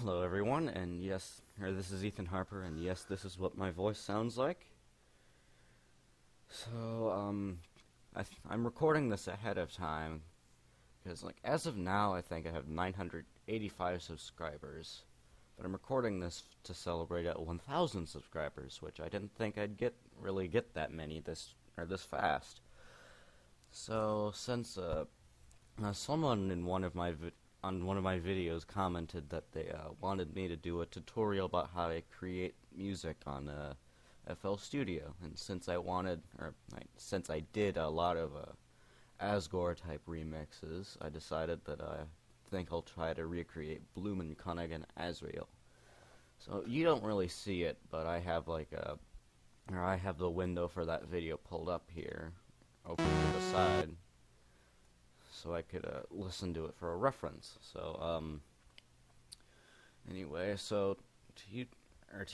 Hello everyone, and yes, this is Ethan Harper, and yes, this is what my voice sounds like. So, I'm recording this ahead of time, because, as of now, I think I have 985 subscribers, but I'm recording this to celebrate at 1,000 subscribers, which I didn't think I'd really get that many this fast. So, since, someone in one of my videos commented that they wanted me to do a tutorial about how to create music on FL Studio, and since I did a lot of Asgore type remixes, I decided that I think I'll try to recreate Blumen-König ASRIEL. So you don't really see it, but I have I have the window for that video pulled up here, over to the side, so I could listen to it for a reference. So anyway, so to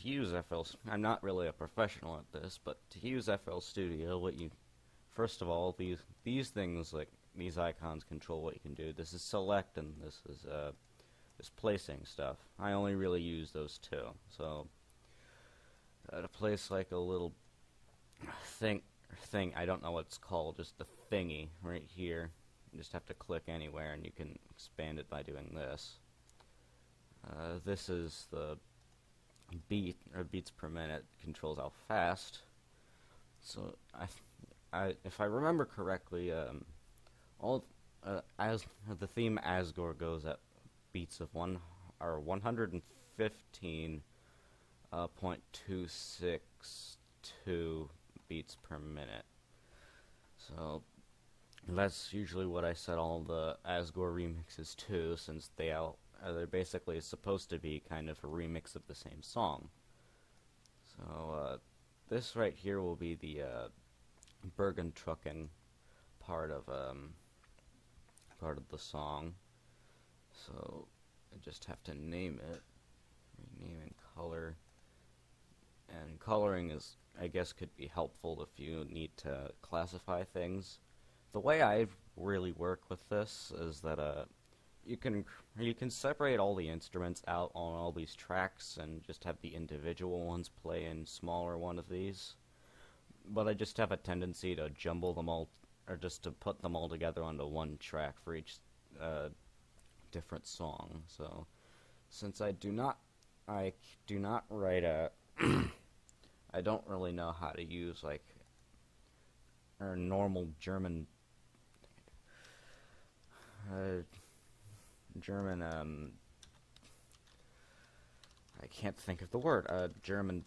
use FL, I'm not really a professional at this, but to use FL Studio, first of all, these things, like these icons, control what you can do. This is select, and this is placing stuff. I only really use those two. So to place like a little thing, I don't know what it's called, just a thingy right here. You just have to click anywhere, and you can expand it by doing this. This is the beats per minute, controls how fast. So if I remember correctly, as the theme Asgore goes at beats of 115.262 beats per minute. So that's usually what I set all the Asgore remixes to, since they're basically supposed to be kind of a remix of the same song. So this right here will be the Blumen-König part of the song. So I just have to name it, rename and color. And coloring is, I guess, could be helpful if you need to classify things. The way I really work with this is that you can separate all the instruments out on all these tracks and just have the individual ones play in smaller one of these. But I just have a tendency to jumble them all, or just to put them all together onto one track for each different song. So since I do not write a I don't really know how to use normal German I can't think of the word, German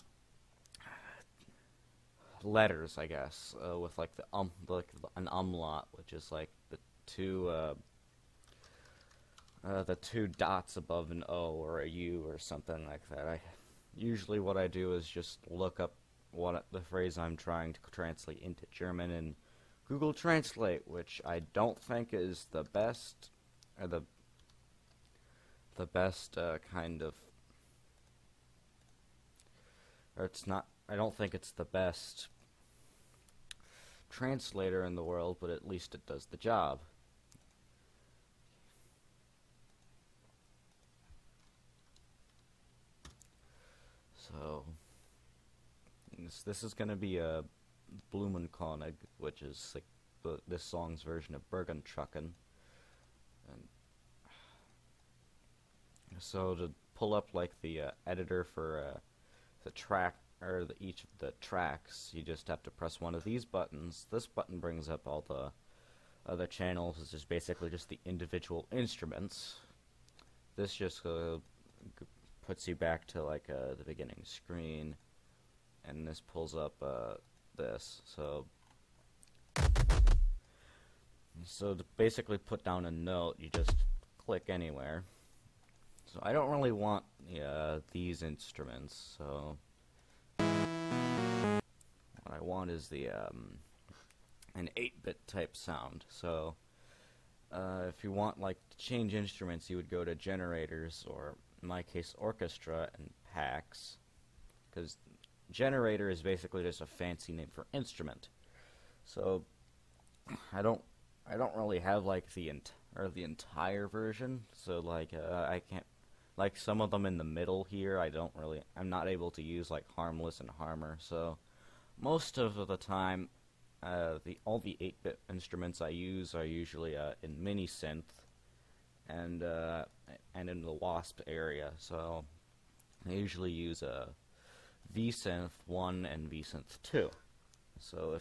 letters, I guess, with an umlaut, which is like the two dots above an O or a U or something like that. Usually what I do is just look up the phrase I'm trying to translate into German and Google Translate, which I don't think is the best, or the best kind of, or it's not. I don't think it's the best translator in the world, but at least it does the job. So this is going to be a Blumen-König, which is like this song's version of Blumen-König. And so to pull up the editor for the track, or each of the tracks, you just have to press one of these buttons. This button brings up all the other channels. It's just basically just the individual instruments. This just puts you back to the beginning screen, and this pulls up this. So to basically put down a note, you just click anywhere. So I don't really want these instruments, so what I want is an 8-bit type sound. So if you want to change instruments, you would go to generators, or in my case orchestra, and packs, because generator is basically just a fancy name for instrument. So I don't really have the entire version, so I can't like some of them in the middle here, I'm not able to use like harmless and harmer. So most of the time, all the 8-bit instruments I use are usually in mini synth and in the WASP area. So I usually use a vsynth 1 and vsynth 2. So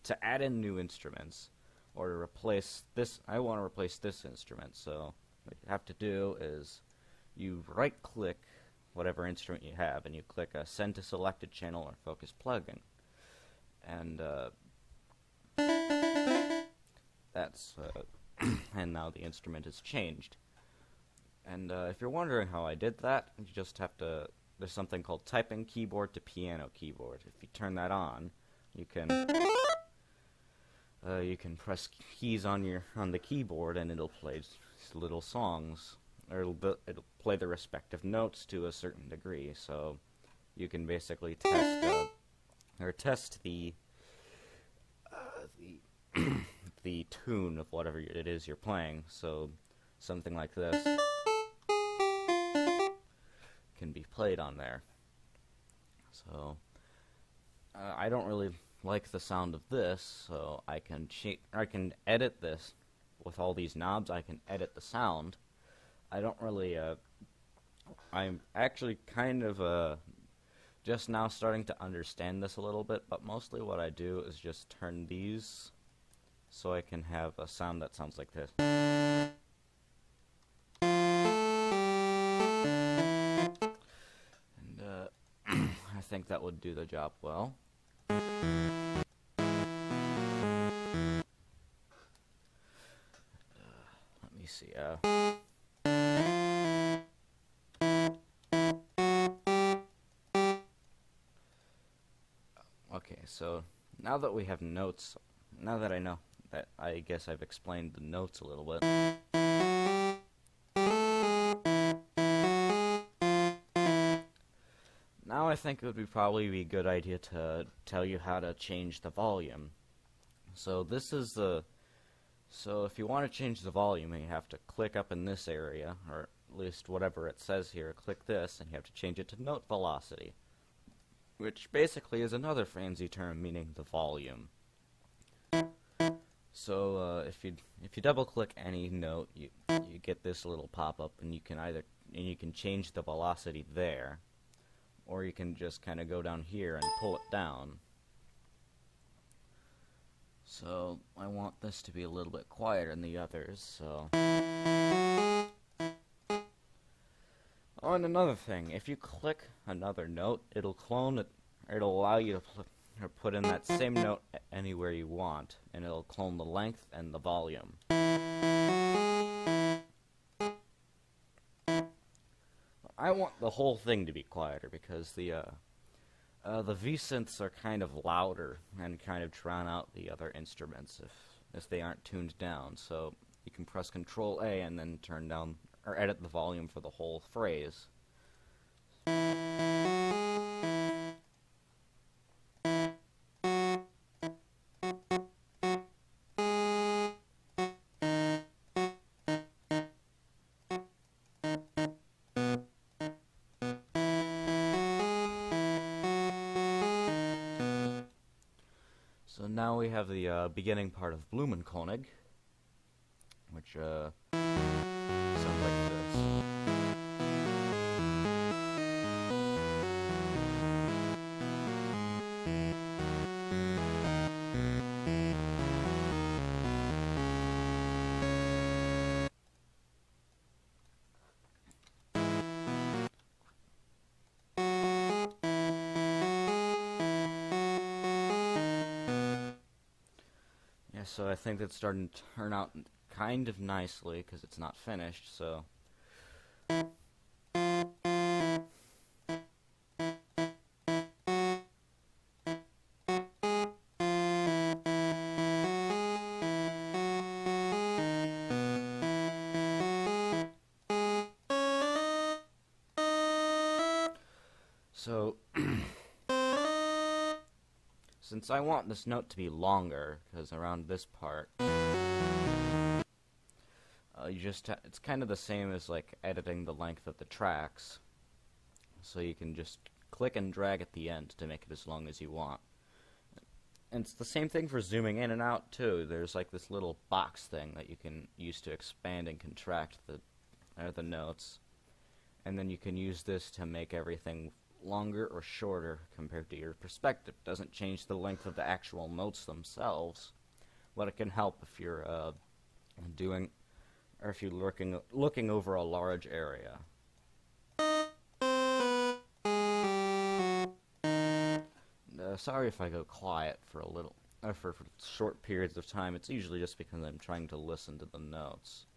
to add in new instruments or to replace this, I want to replace this instrument. So what you have to do is you right-click whatever instrument you have, and you click Send to Selected Channel or Focus Plugin, and that's and now the instrument is changed. And if you're wondering how I did that, you just have to. There's something called Typing Keyboard to Piano Keyboard. If you turn that on, you can keys on the keyboard, and it'll play little songs, or it'll play the respective notes to a certain degree. So you can basically test the the tune of whatever it is you're playing. So something like this can be played on there. So I don't really like the sound of this, so I can edit this with all these knobs. I can edit the sound. I don't really I'm actually kind of just now starting to understand this a little bit, but mostly what I do is just turn these so I can have a sound that sounds like this. And I think that would do the job well. Let me see. Okay, so now that we have notes, now that I know that, I guess I've explained the notes a little bit. Now I think it would probably be a good idea to tell you how to change the volume. So this is so if you want to change the volume, you have to click up in this area, or at least whatever it says here, click this, and you have to change it to note velocity, which basically is another fancy term meaning the volume. So if you double click any note, you get this little pop-up, and you can change the velocity there, or you can just kind of go down here and pull it down. So I want this to be a little bit quieter than the others, so. Oh, and another thing, if you click another note, it'll clone it, or it'll allow you to put in that same note anywhere you want, and it'll clone the length and the volume. I want the whole thing to be quieter because the V-synths are kind of louder and kind of drown out the other instruments if they aren't tuned down. So you can press Control A and then turn down or edit the volume for the whole phrase. So now we have the beginning part of Blumen-König, which sounds like this. So I think it's starting to turn out kind of nicely because it's not finished, so. So since I want this note to be longer, because around this part, it's kind of the same as like editing the length of the tracks. So you can just click and drag at the end to make it as long as you want. And it's the same thing for zooming in and out too. There's like this little box thing that you can use to expand and contract the notes. And then you can use this to make everything longer or shorter compared to your perspective. It doesn't change the length of the actual notes themselves, but it can help if you're if you're looking over a large area. Sorry if I go quiet for for short periods of time. It's usually just because I'm trying to listen to the notes.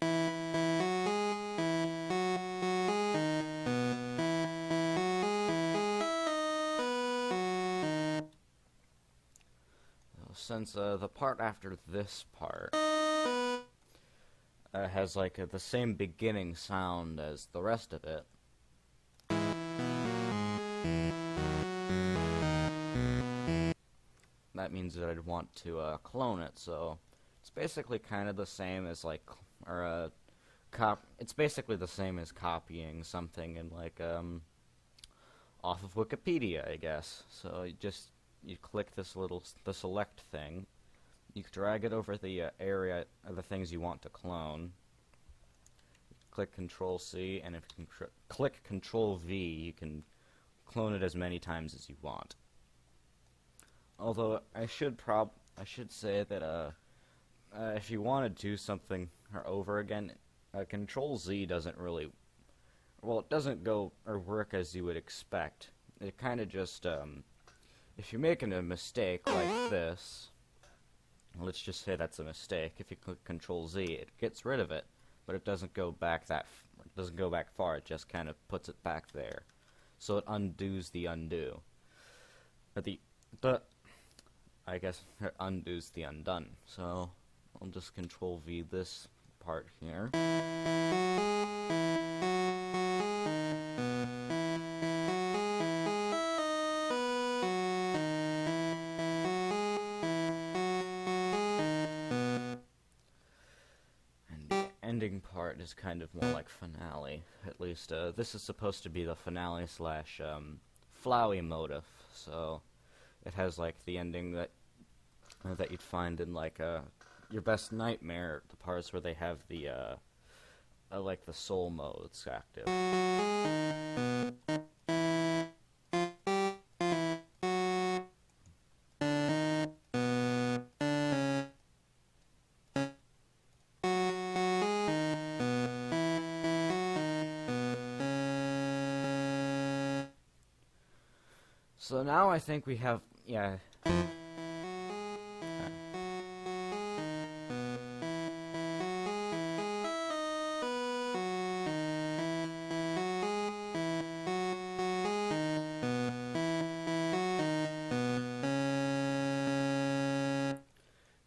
Since the part after this part has like the same beginning sound as the rest of it, that means that I'd want to clone it. So it's basically kind of the same as like, it's basically the same as copying something in like off of Wikipedia, I guess. So you click the select thing, you drag it over the area of the things you want to clone. Click Control C, and if you can click Control V, you can clone it as many times as you want. Although I should say that if you want to do something over again, Control Z doesn't really, well, it doesn't go or work as you would expect. It kind of just if you're making a mistake like this, let's just say that's a mistake. If you click Control Z, it gets rid of it, but it doesn't go back far. It just kind of puts it back there, so it undoes the undo. I guess it undoes the undone. So I'll just Control V this part here. Ending part is kind of more like finale. At least this is supposed to be the finale slash flowy motif. So it has like the ending that you'd find in like Your Best Nightmare, the parts where they have the like the soul modes active. So now I think we have, yeah.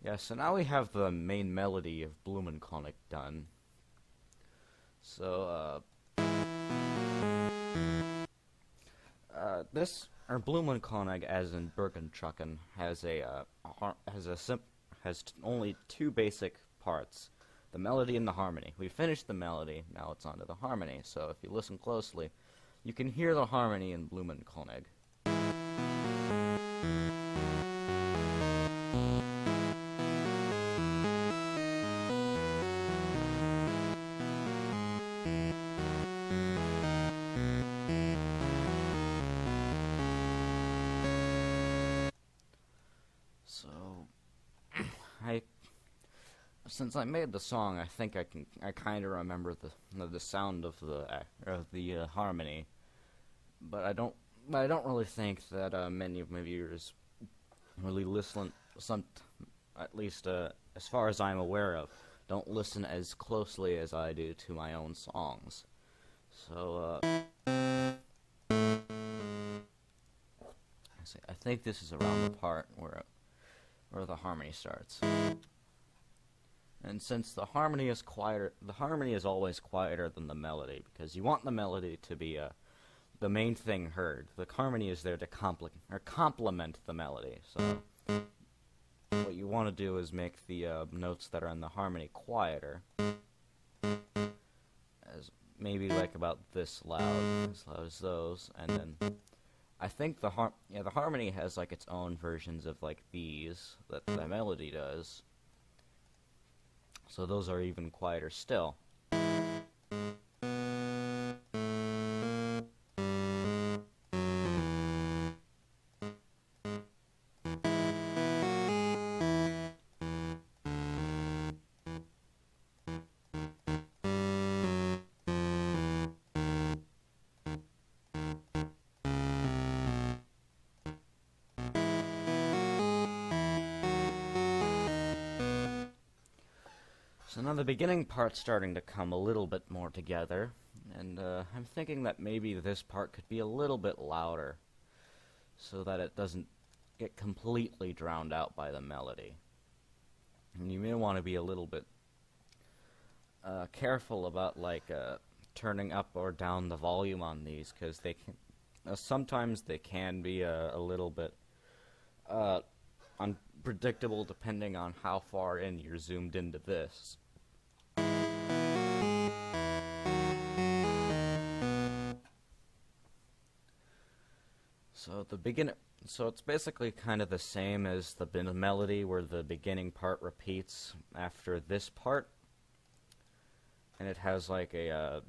Yeah, so now we have the main melody of Blumen-König done. So, this, or Blumen-König, as in Bergentrucken, has only two basic parts: the melody and the harmony. We finished the melody, now it's on to the harmony. So if you listen closely, you can hear the harmony in Blumen-König. Since I made the song, I think I kind of remember the sound of the harmony, but I don't really think that many of my viewers really listen. At least as far as I'm aware of, don't listen as closely as I do to my own songs. So I think this is around the part where the harmony starts. And since the harmony is quieter, the harmony is always quieter than the melody, because you want the melody to be the main thing heard. The harmony is there to complement the melody. So what you want to do is make the notes that are in the harmony quieter, as maybe like about this loud as those, and then I think the harmony has like its own versions of like these that the melody does. So those are even quieter still. So now the beginning part's starting to come a little bit more together, and I'm thinking that maybe this part could be a little bit louder, so that it doesn't get completely drowned out by the melody. And you may want to be a little bit careful about like turning up or down the volume on these, because they can sometimes they can be a little bit unpredictable depending on how far in you're zoomed into this. So it's basically kind of the same as the melody, where the beginning part repeats after this part, and it has like a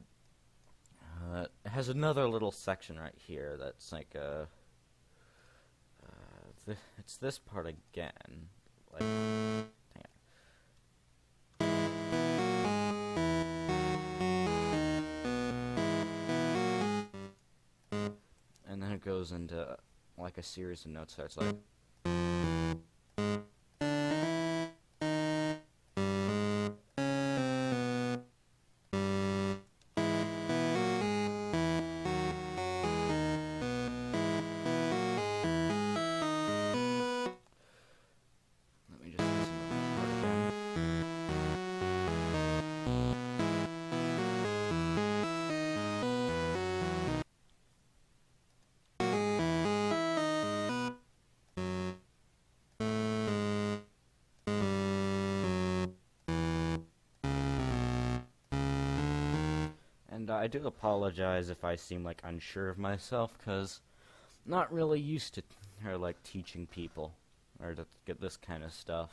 it has another little section right here that's like it's this part again, like. And then it goes into like a series of notes that's like. Let me just listen to that part again. And I do apologize if I seem like unsure of myself, because I'm not really used to like teaching people or to get this kind of stuff,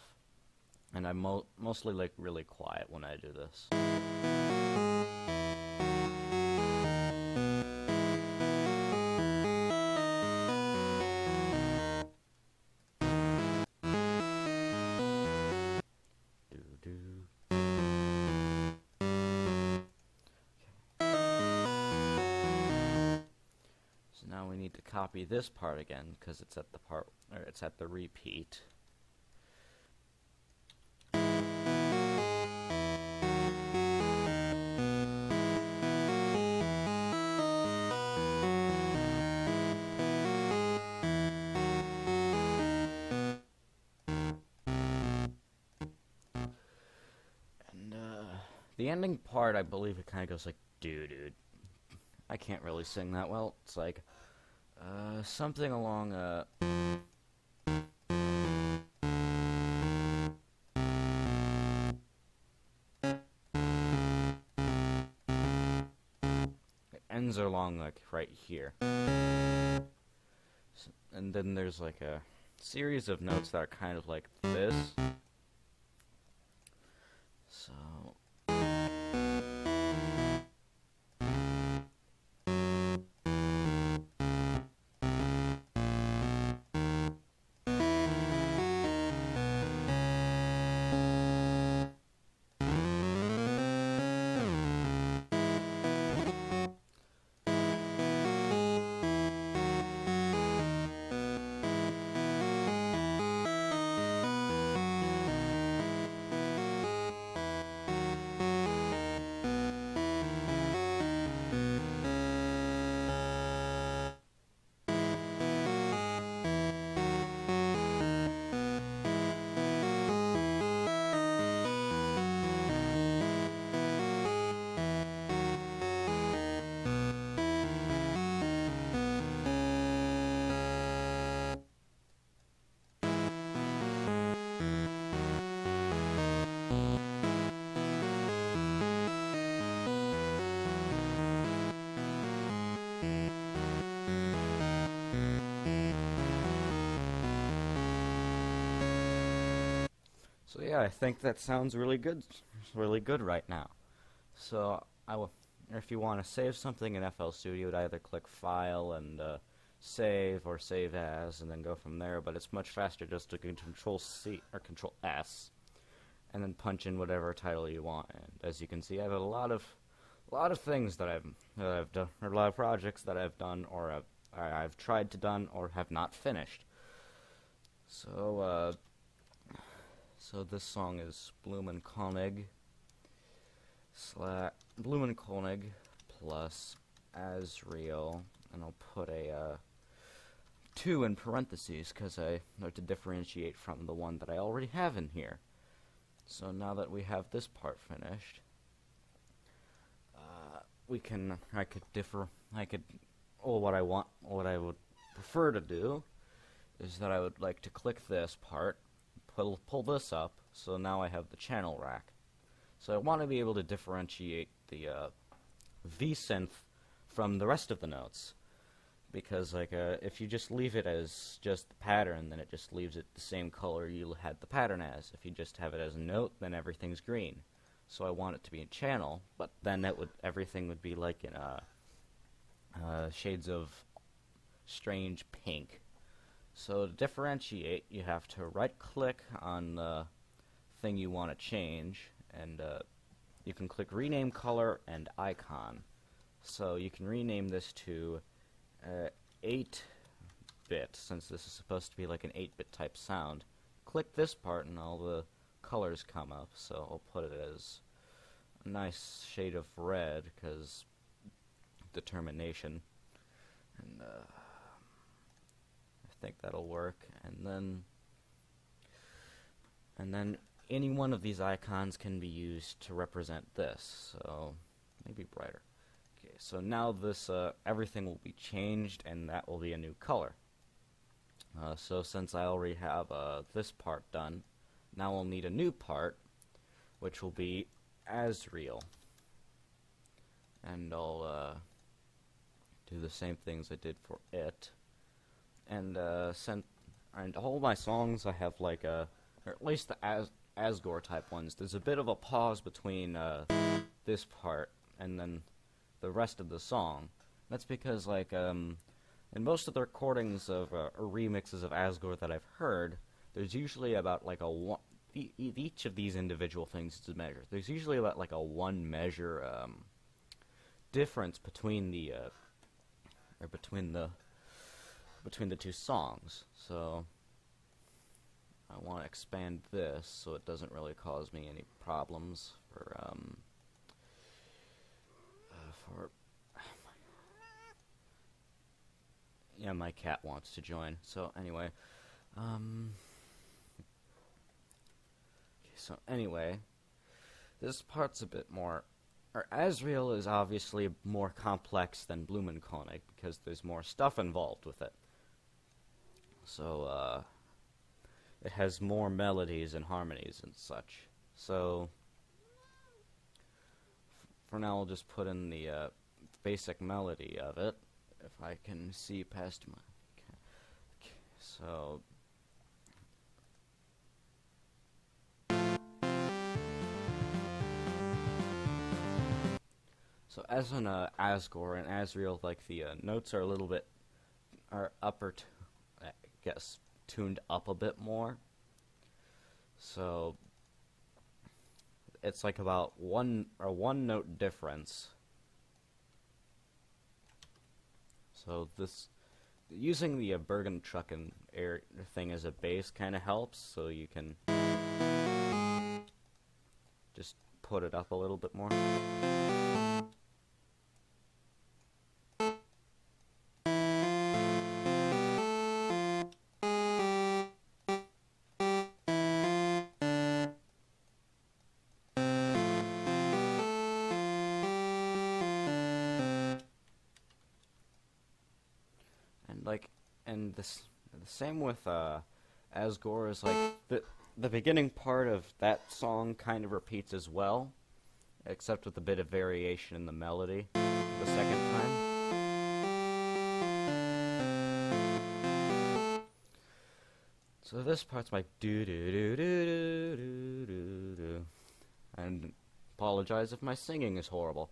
and I'm mostly like really quiet when I do this. Now we need to copy this part again, because it's at the part, or it's at the repeat. And the ending part, I believe it kind of goes like, dude. I can't really sing that well. It's like something along it ends along like right here. So, and then there's like a series of notes that are kind of like this. So So yeah, I think that sounds really good, right now. So if you want to save something in FL Studio, you'd either click File and Save or Save As, and then go from there. But it's much faster just to Control C or Control S, and then punch in whatever title you want. And as you can see, I have a lot of things that I've done, or a lot of projects that I've done, or I've tried to done, or have not finished. So so this song is Blumen-König plus ASRIEL, and I'll put a 2 in parentheses because I like to differentiate from the one that I already have in here. So now that we have this part finished, what I would prefer to do is that I would like to click this part, pull this up, so now I have the channel rack. So I want to be able to differentiate the V-synth from the rest of the notes, because if you just leave it as just the pattern, then it just leaves it the same color you had the pattern as. If you just have it as a note, then everything's green. So I want it to be a channel, but then everything would be like in shades of strange pink. So to differentiate, you have to right-click on the thing you want to change, and you can click Rename Color and Icon. So you can rename this to 8-bit, since this is supposed to be like an 8-bit type sound. Click this part and all the colors come up, so I'll put it as a nice shade of red, because determination. And I think that'll work. And then any one of these icons can be used to represent this, so maybe brighter. Okay, so now this everything will be changed, and that will be a new color. So since I already have this part done, now we'll need a new part, which will be ASRIEL. And I'll do the same things I did for it. And all my songs I have or at least the Asgore type ones, there's a bit of a pause between this part and then the rest of the song. That's because in most of the recordings of or remixes of Asgore that I've heard, there's usually about each of these individual things is measured. There's usually about like a 1 measure difference between the between the two songs. So I want to expand this so it doesn't really cause me any problems for yeah, my cat wants to join. So anyway, this part's a bit more, or ASRIEL is obviously more complex than Blumen-König because there's more stuff involved with it. So it has more melodies and harmonies and such. So for now, I'll just put in the basic melody of it, if I can see past my... Okay, so... So as in Asgore and ASRIEL, like the notes are a little bit... are I guess, tuned up a bit more. So it's like about one note difference. So using the Bergen truck and air thing as a bass kind of helps, so you can just put it up a little bit more. And the same with Asgore is the beginning part of that song kind of repeats as well, except with a bit of variation in the melody the second time. So this part's like do do do do do do do do, and apologize if my singing is horrible.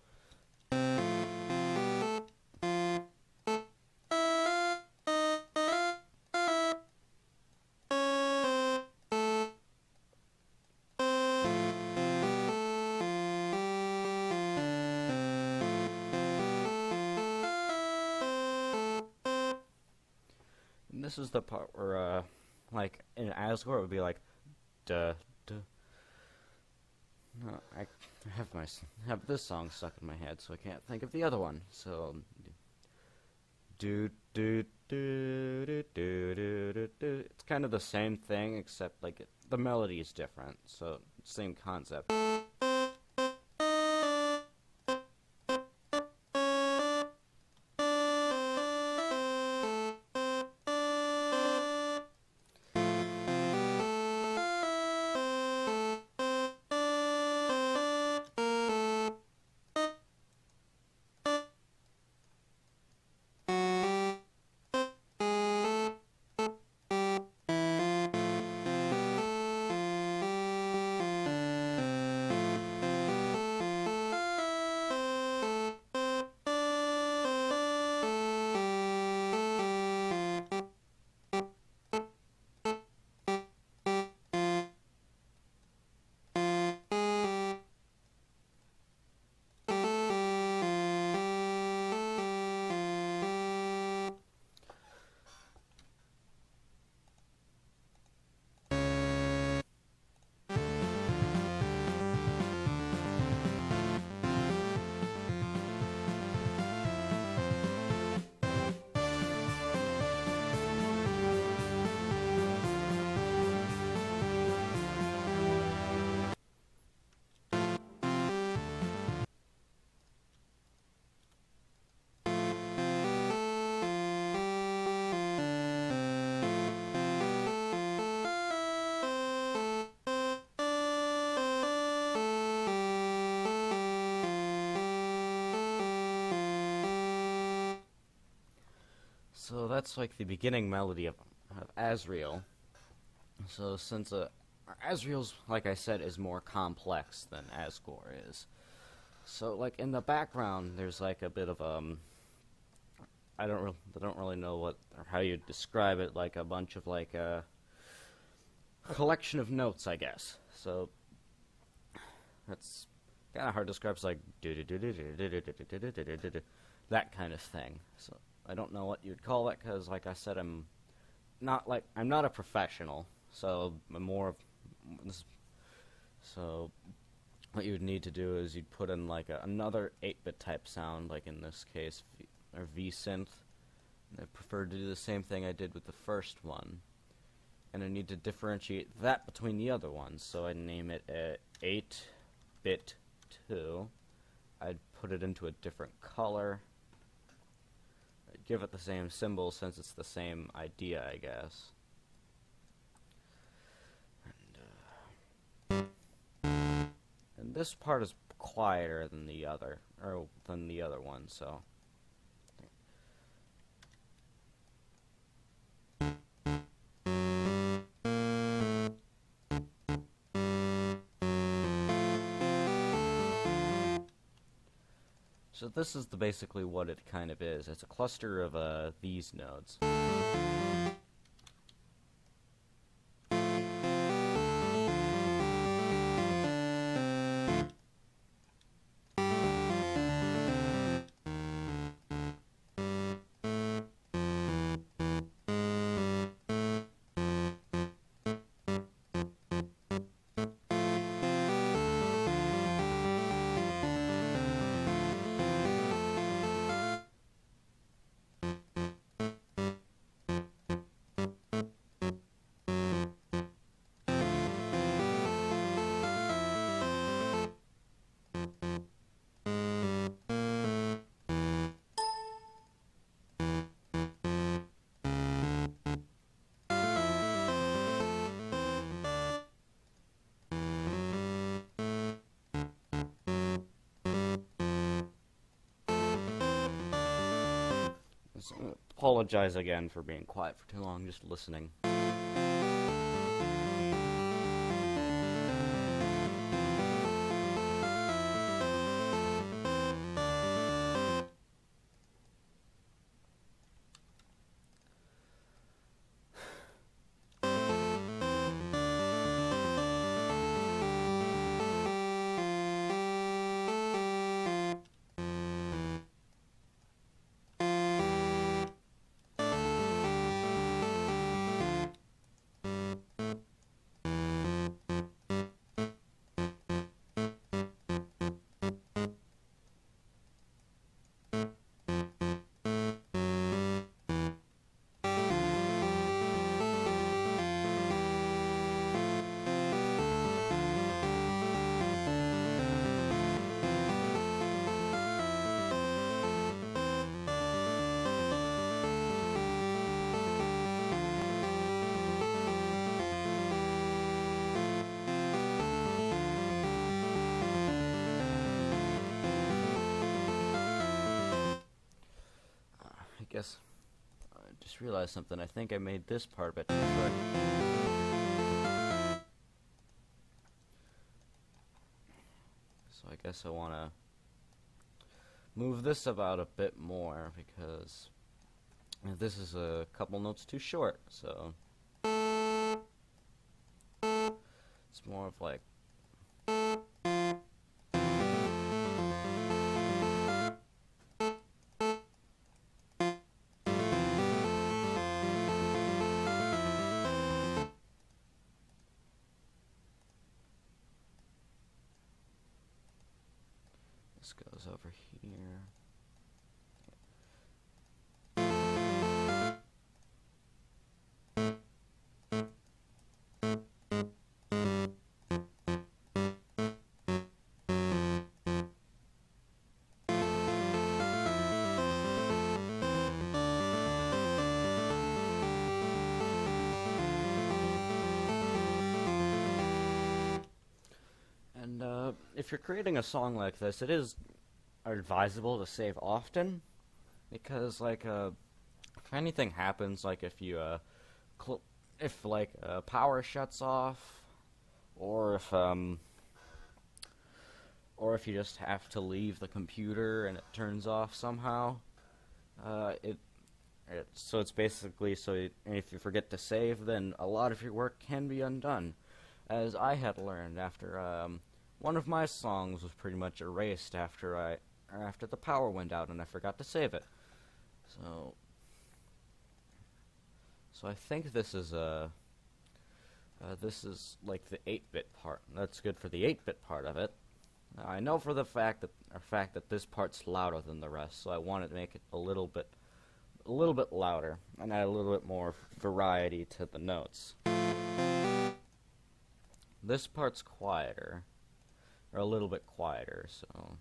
And this is the part where, like, in Asgore, it would be like, duh, duh. No, I have this song stuck in my head, so I can't think of the other one. So, do do do do do do do do. It's kind of the same thing, except like the melody is different. So, same concept. So that's like the beginning melody of Asriel. So since Asriel's, like I said, is more complex than Asgore is. So like in the background, there's like a bit of I don't really know what or how you describe it. Like a bunch of like a collection of notes, I guess. So that's kind of hard to describe. It's like that kind of thing. So I don't know what you'd call it because, like I said, I'm not a professional. So I'm more. So what you would need to do is you'd put in like another 8-bit type sound, like in this case, or V-synth. I prefer to do the same thing I did with the first one, and I need to differentiate that between the other ones. So I'd name it 8-bit 2. I'd put it into a different color. I'd give it the same symbol since it's the same idea, I guess. And this part is quieter than the other, one, so. So this is basically what it kind of is. It's a cluster of these nodes. So, apologize again for being quiet for too long, just listening. guess I just realized something. I think I made this part a bit too short. So I guess I want to move this about a bit more because this is a couple notes too short. So it's more of like this goes over here. And if you're creating a song like this, it is advisable to save often, because like if anything happens, like if you if like power shuts off, or if you just have to leave the computer and it turns off somehow, so it's basically if you forget to save, then a lot of your work can be undone, as I had learned after one of my songs was pretty much erased after the power went out and I forgot to save it. So I think this is like the 8-bit part. That's good for the 8-bit part of it. I know for the fact that this part's louder than the rest, so I wanted to make it a little bit louder and add a little bit more variety to the notes. This part's quieter, or a little bit quieter, so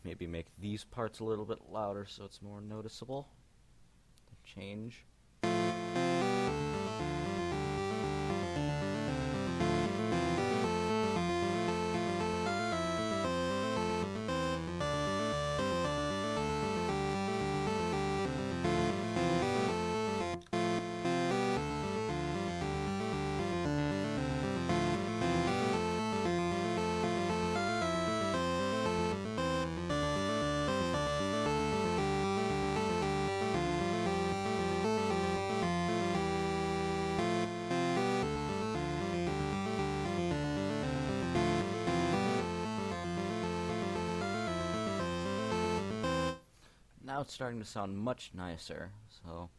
maybe make these parts a little bit louder so it's more noticeable. Change. Now it's starting to sound much nicer, so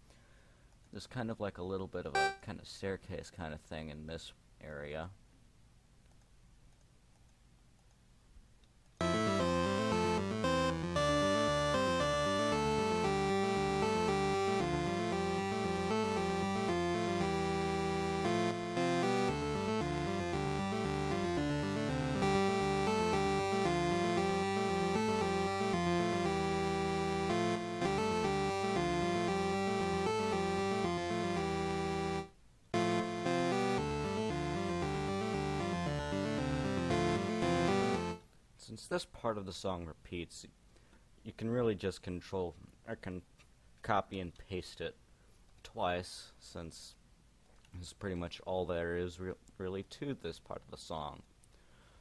there's kind of like a little bit of a kind of staircase kind of thing in this area. Since this part of the song repeats, you can really just copy and paste it twice, since this is pretty much all there is really to this part of the song.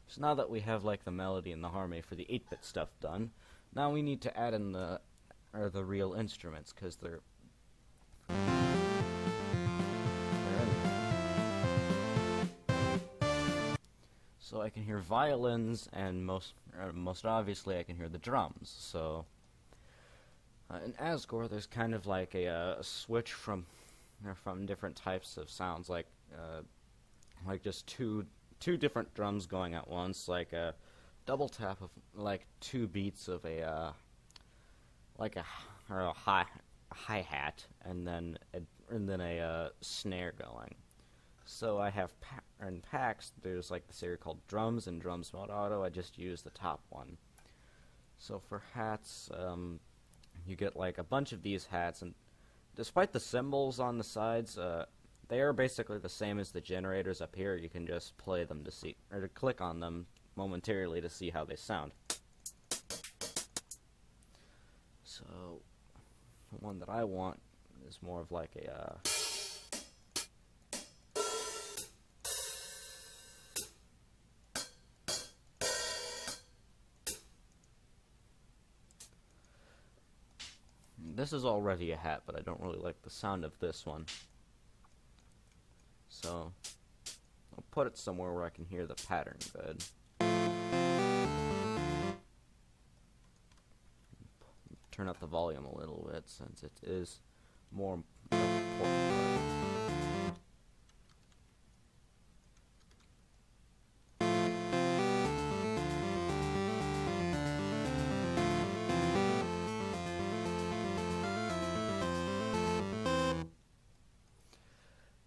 So now that we have like the melody and the harmony for the 8-bit stuff done, now we need to add in the real instruments, because they're so I can hear violins, and most obviously I can hear the drums. So in Asgore, there's kind of like a switch from different types of sounds, like just two different drums going at once, like a double tap of like 2 beats of a hi-hat, and then a snare going. So I have in packs, there's like this area called drums and drums mode auto. I just use the top one. So for hats, you get like a bunch of these hats, and despite the symbols on the sides, they are basically the same as the generators up here. You can just play them to see, or to click on them momentarily to see how they sound. So the one that I want is more of like a this is already a hat, but I don't really like the sound of this one. So I'll put it somewhere where I can hear the pattern good. Turn up the volume a little bit since it is more important.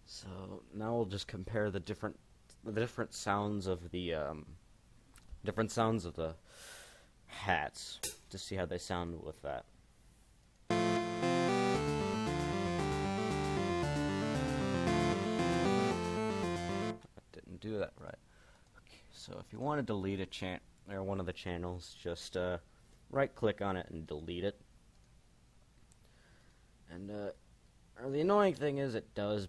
So now we'll just compare the different sounds of the hats to see how they sound with that. I didn't do that right. Okay, so if you want to delete a one of the channels, just right click on it and delete it. And the annoying thing is it does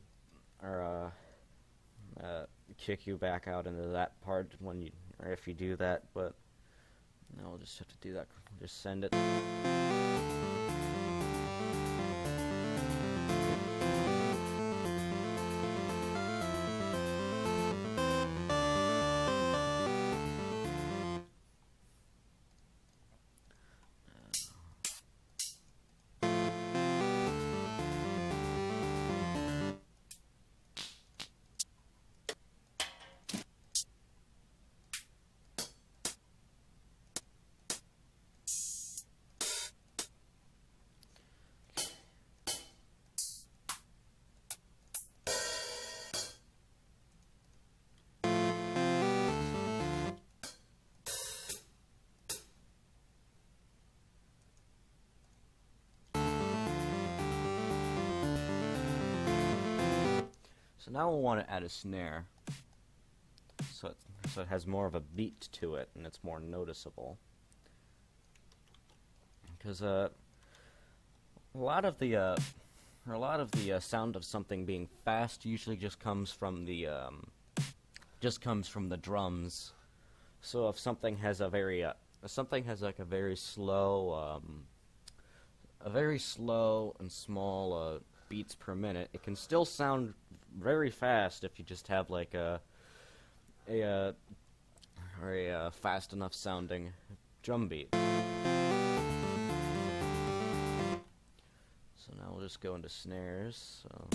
kick you back out into that part when if you do that, but no, we'll just have to do that. Just send it. So now we'll want to add a snare, so it has more of a beat to it and it's more noticeable. Because a lot of the sound of something being fast usually just comes from the drums. So if something has a very like a very slow and small beats per minute, it can still sound very fast if you just have like a fast enough sounding drum beat. So now we'll just go into snares. So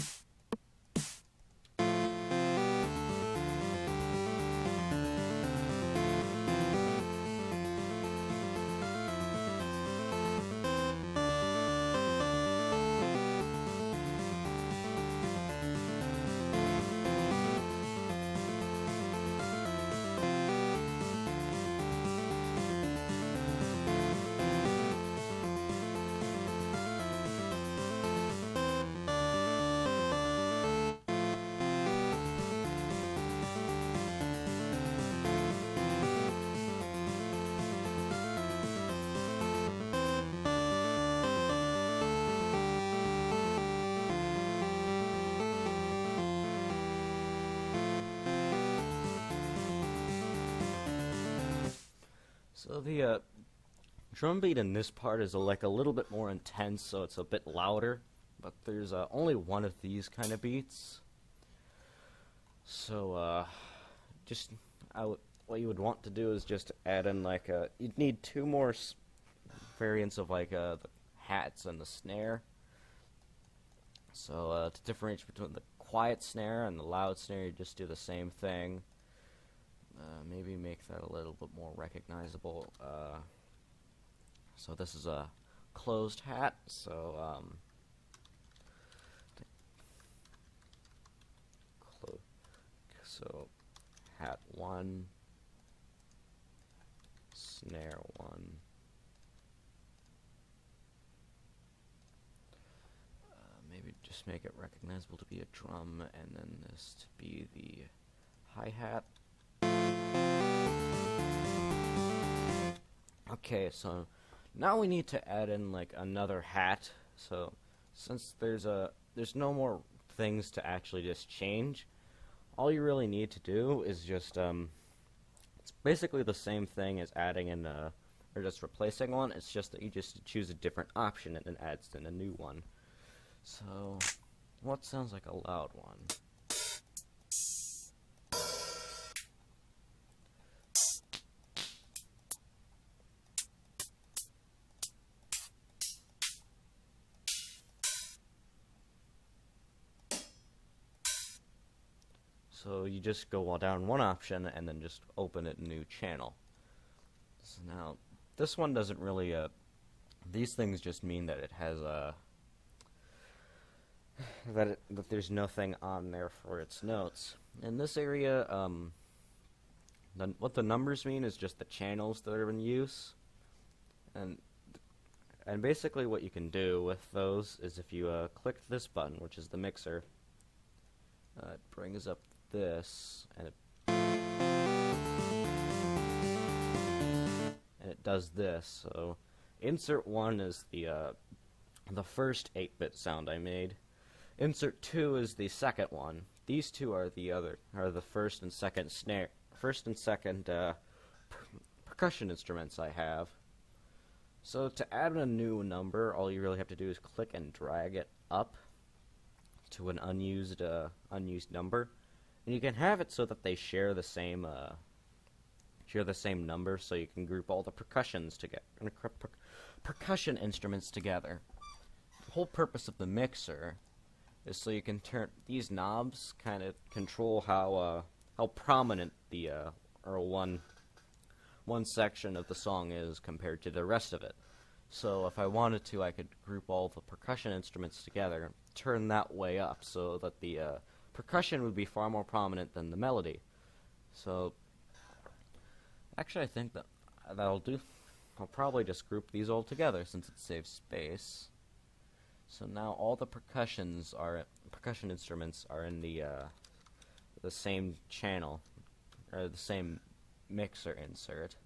So the drum beat in this part is like a little bit more intense, so it's a bit louder, but there's only one of these kind of beats. So what you would want to do is just add in like you'd need two more variants of like the hats and the snare. So to differentiate between the quiet snare and the loud snare, you just do the same thing. Maybe make that a little bit more recognizable. So this is a closed hat, so hat 1, snare 1. Maybe just make it recognizable to be a drum, and then this to be the hi-hat. Okay, so now we need to add in like another hat. So since there's no more things to actually just change, all you really need to do is just it's basically the same thing as adding in or just replacing one. It's just that you just choose a different option and it adds in a new one. So what sounds like a loud one? So you just go down one option and then just open it in a new channel. So now, this one doesn't really, these things just mean that it has that there's nothing on there for its notes. In this area, what the numbers mean is just the channels that are in use. And basically what you can do with those is if you click this button, which is the mixer, it brings up this, and it does this. So insert 1 is the first 8-bit sound I made. Insert 2 is the second one. These two are the first and second percussion instruments I have. So to add a new number, all you really have to do is click and drag it up to an unused number, and you can have it so that they share the same number, so you can group all the percussion instruments together. The whole purpose of the mixer is so you can turn these knobs, kind of control how prominent the or one section of the song is compared to the rest of it. So if I wanted to, I could group all the percussion instruments together and turn that way up so that the percussion would be far more prominent than the melody. So actually I think that'll do. I'll probably just group these all together since it saves space. So now all the percussion instruments are in the same channel, or the same mixer insert.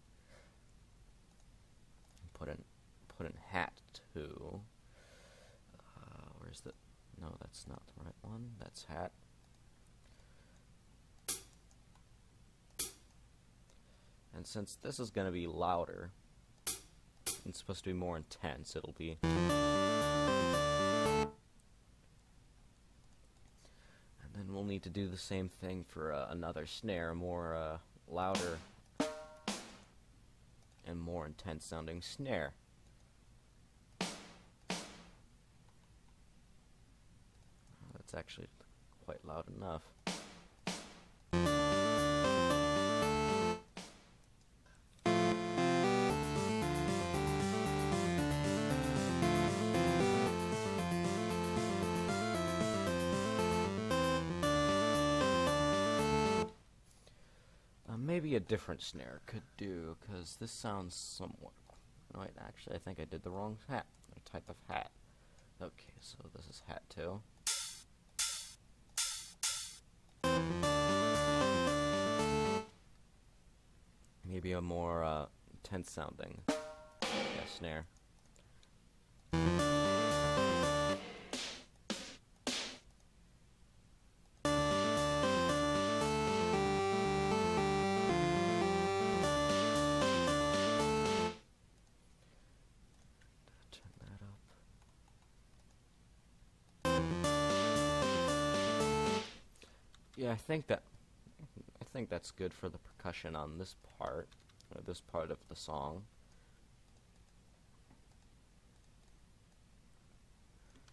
Put in hat 2. Where's the? No, that's not the right one. That's hat. And since this is going to be louder, it's supposed to be more intense. It'll be. And then we'll need to do the same thing for another snare, more louder and more intense sounding snare. That's actually quite loud enough. Maybe a different snare could do, because this sounds somewhat... Wait, actually, I think I did the wrong hat, or type of hat. Okay, so this is hat 2. Maybe a more intense sounding snare. Yeah, I think that's good for the percussion on this part, or this part of the song.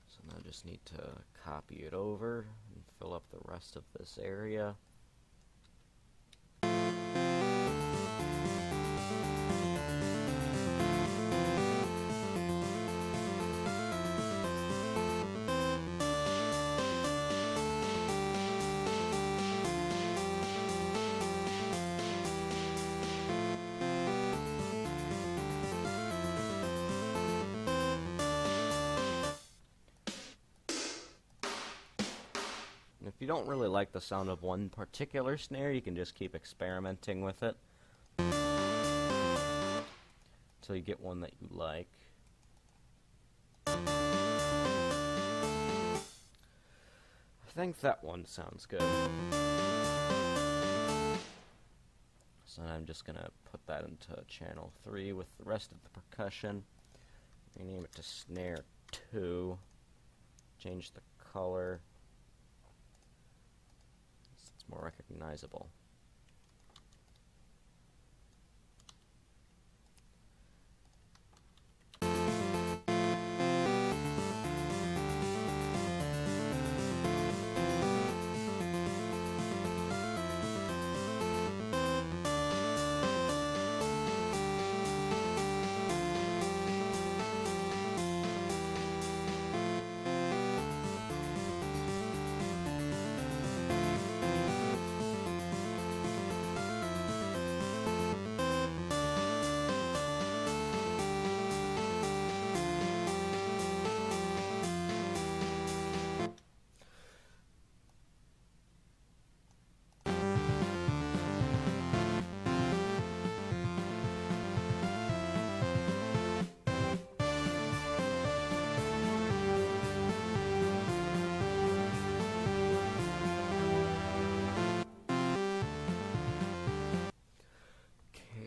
So now I just need to copy it over and fill up the rest of this area. you don't really like the sound of one particular snare, you can just keep experimenting with it until you get one that you like. I think that one sounds good. So I'm just gonna put that into channel 3 with the rest of the percussion. Rename it to snare 2. Change the color so it's more recognizable.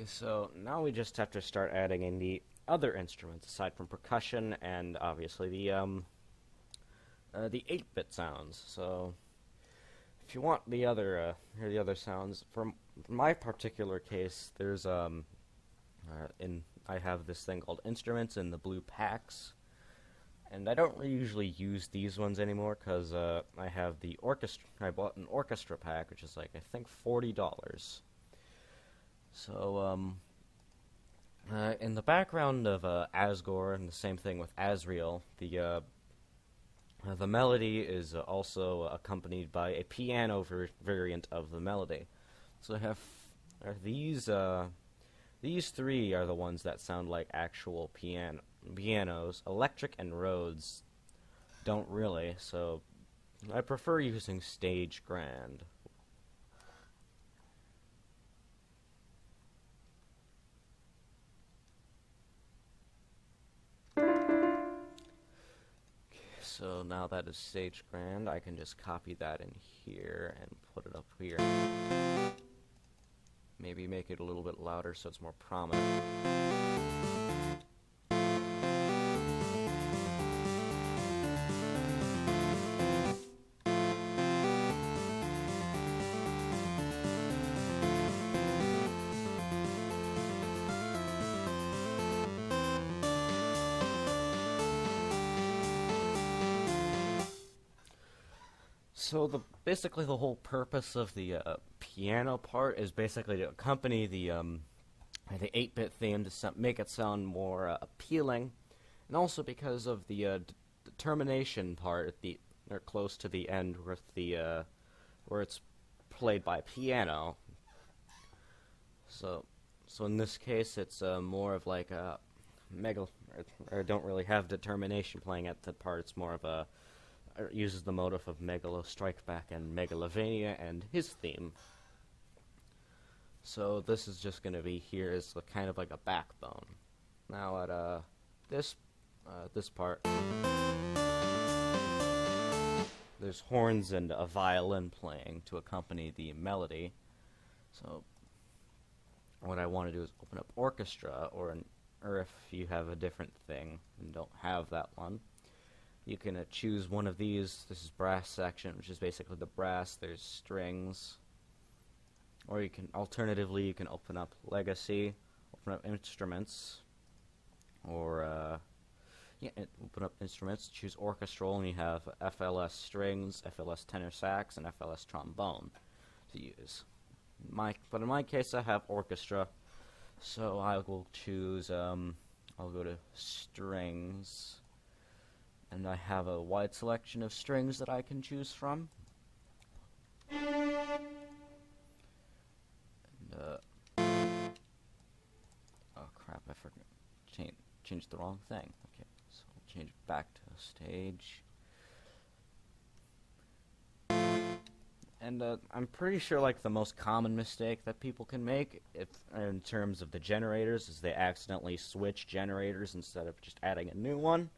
So now we just have to start adding in the other instruments aside from percussion and obviously the 8-bit sounds. So if you want the other hear the other sounds, for my particular case, there's I have this thing called instruments in the blue packs, and I don't usually use these ones anymore because I have the orchestra. I bought an orchestra pack, which is like I think $40. So, in the background of Asgore, and the same thing with Asriel, the melody is also accompanied by a piano variant of the melody. So I have these three are the ones that sound like actual pianos. Electric and Rhodes don't really, so I prefer using Stage Grand. So now that is Stage Grand, I can just copy that in here and put it up here. Maybe make it a little bit louder so it's more prominent. So basically the whole purpose of the piano part is basically to accompany the 8-bit theme to make it sound more appealing, and also because of the determination part, or close to the end with the where it's played by piano. So in this case, it's more of like a or don't really have determination playing at that part. It's more of a uses the motif of Megalo Strike Back and Megalovania and his theme. So this is just going to be here as kind of like a backbone. Now at this part, there's horns and a violin playing to accompany the melody. So what I want to do is open up orchestra, or if you have a different thing and don't have that one, you can choose one of these. This is brass section, which is basically the brass. There's strings. Or you can, alternatively, you can open up legacy, open up instruments, or, open up instruments, choose orchestral, and you have FLS strings, FLS tenor sax, and FLS trombone to use. But in my case, I have orchestra, so I will choose, I'll go to strings. And I have a wide selection of strings that I can choose from. And, oh crap, I forgot. Changed the wrong thing. Okay, so I'll change it back to stage. And I'm pretty sure like the most common mistake that people can make if in terms of the generators is they accidentally switch generators instead of just adding a new one.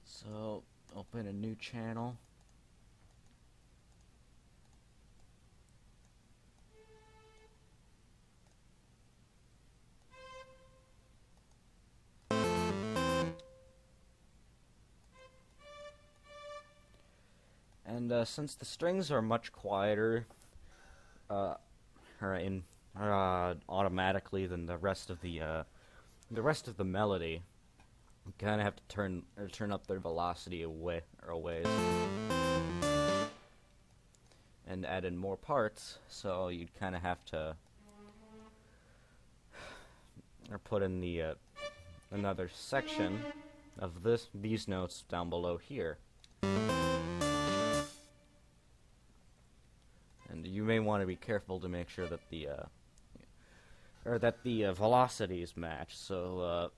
So open a new channel. And since the strings are much quieter, automatically than the rest of the melody, you kind of have to turn up their velocity a ways, and add in more parts. So you'd kind of have to put in the another section of these notes down below here. And you may want to be careful to make sure that the velocities match, so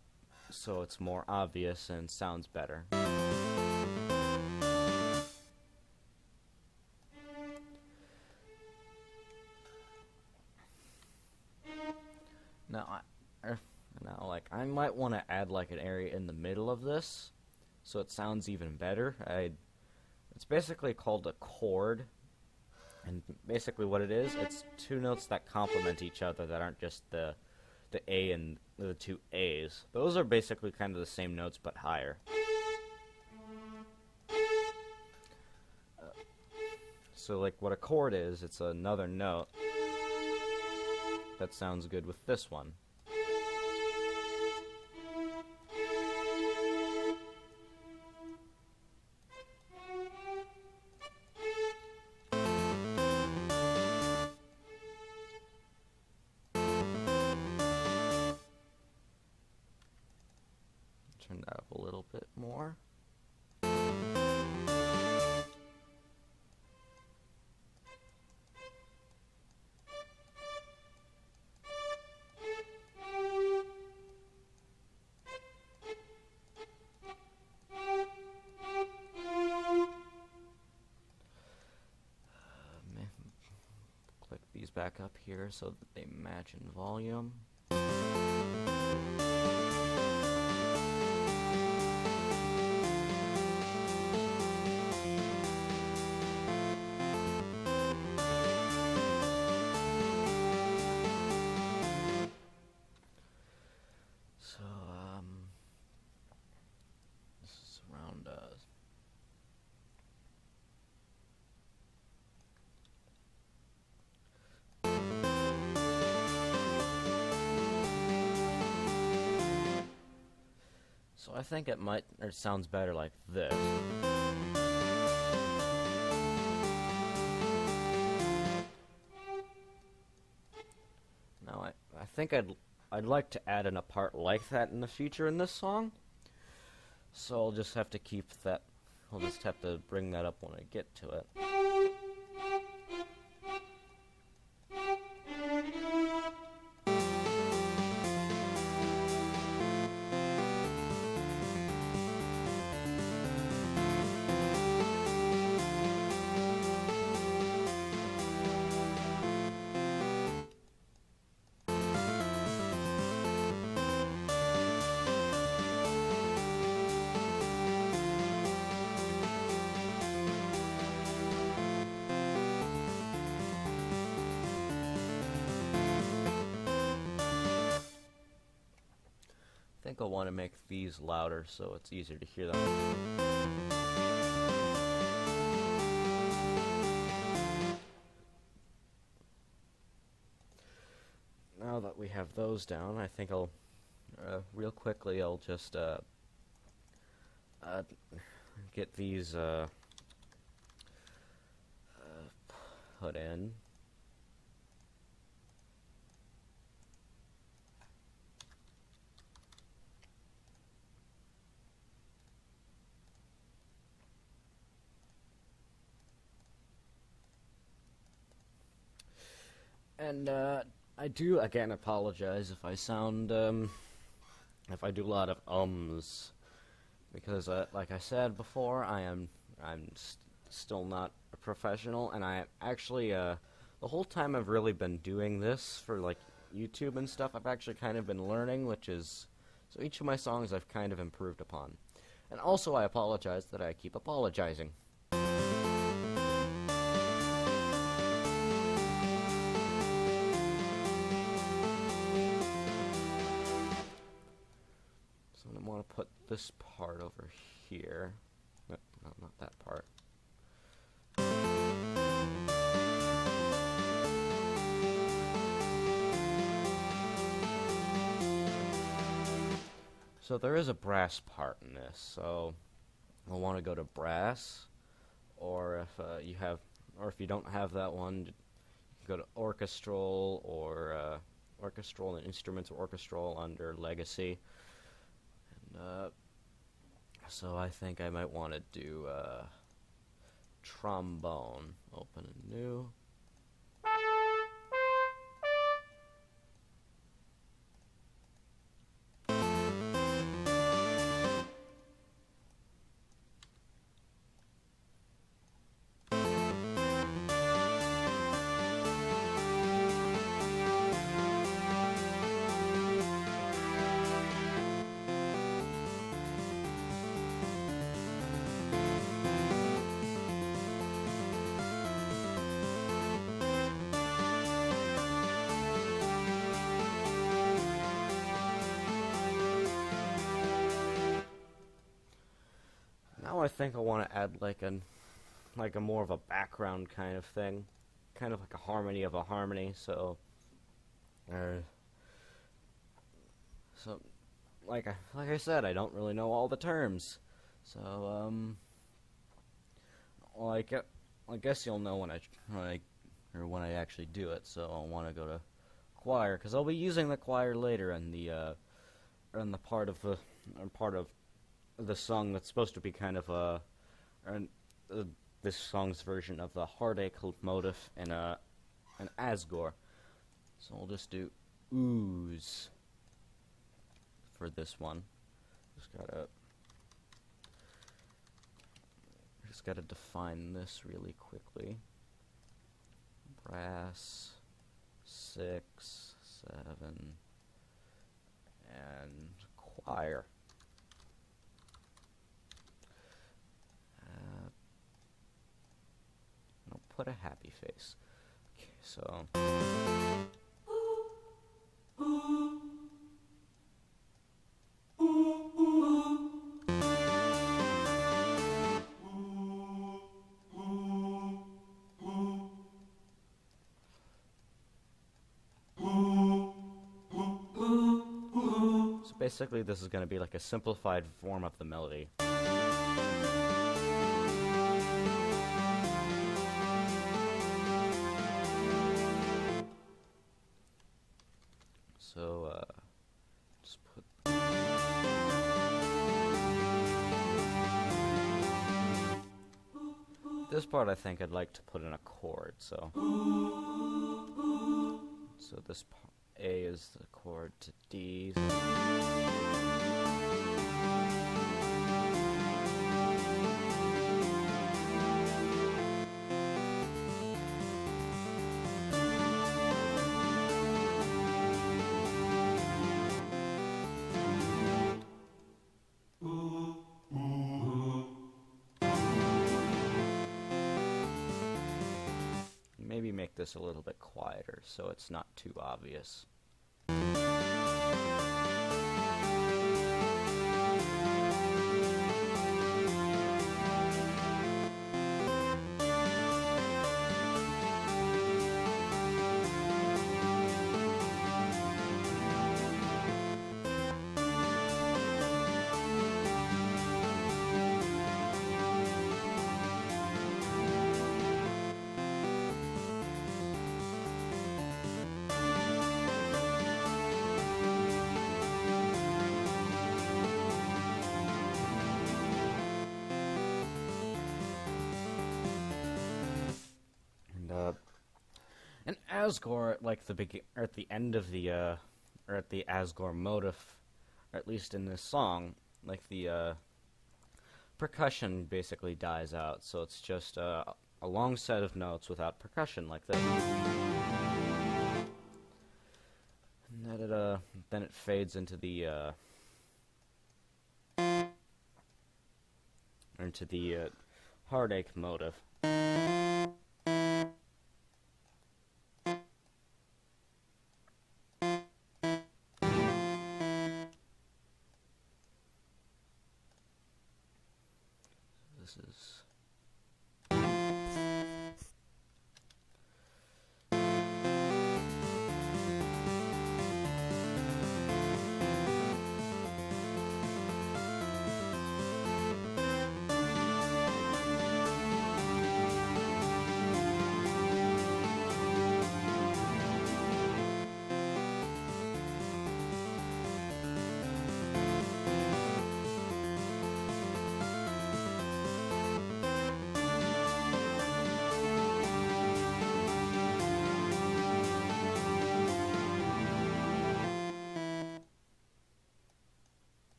it's more obvious and sounds better. Now, like I might want to add like an area in the middle of this, so it sounds even better. It's basically called a chord. And basically what it is, it's two notes that complement each other that aren't just the A and the two A's. Those are basically kind of the same notes but higher. So like what a chord is, it's another note that sounds good with this one. Turn that up a little bit more. Click these back up here so that they match in volume. This is around so I think it sounds better like this. Now I think I'd like to add in a part like that in the future in this song. So I'll just have to keep that. I'll just have to bring that up when I get to it. I think I'll want to make these louder so it's easier to hear them. Now that we have those down, I think I'll real quickly I'll just get these put in. And I do again apologize if I sound if I do a lot of ums, because like I said before, I'm still not a professional, and I actually, the whole time I've really been doing this for, like, YouTube and stuff, I've actually kind of been learning, which is, so each of my songs I've kind of improved upon. And also I apologize that I keep apologizing. So I want to put this part over here. No, not that part. So there is a brass part in this, so I'll want to go to brass, or if you don't have that one, you can go to orchestral, or orchestral and instruments, or orchestral under legacy. And so I think I might want to do trombone. Open a new. Now I think I want to add like a more of a background kind of thing, kind of like a harmony of a harmony. So like I said, I don't really know all the terms. So well, I guess you'll know when I actually do it. So I'll want to go to choir, because I'll be using the choir later in the part of the song that's supposed to be kind of this song's version of the heartache motif in an Asgore. So we'll just do ooze for this one. Just gotta define this really quickly. Brass, 6, 7, and choir. I'll put a happy face. Okay, so. So basically this is going to be like a simplified form of the melody. So, just put... This part I think I'd like to put in a chord, so... So this A is the chord to D. Maybe make this a little bit quieter so it's not too obvious. And Asgore, like at the end of the, or at the Asgore motif, or at least in this song, like the percussion basically dies out, so it's just a a long set of notes without percussion like this. And then it fades into the heartache motive. This is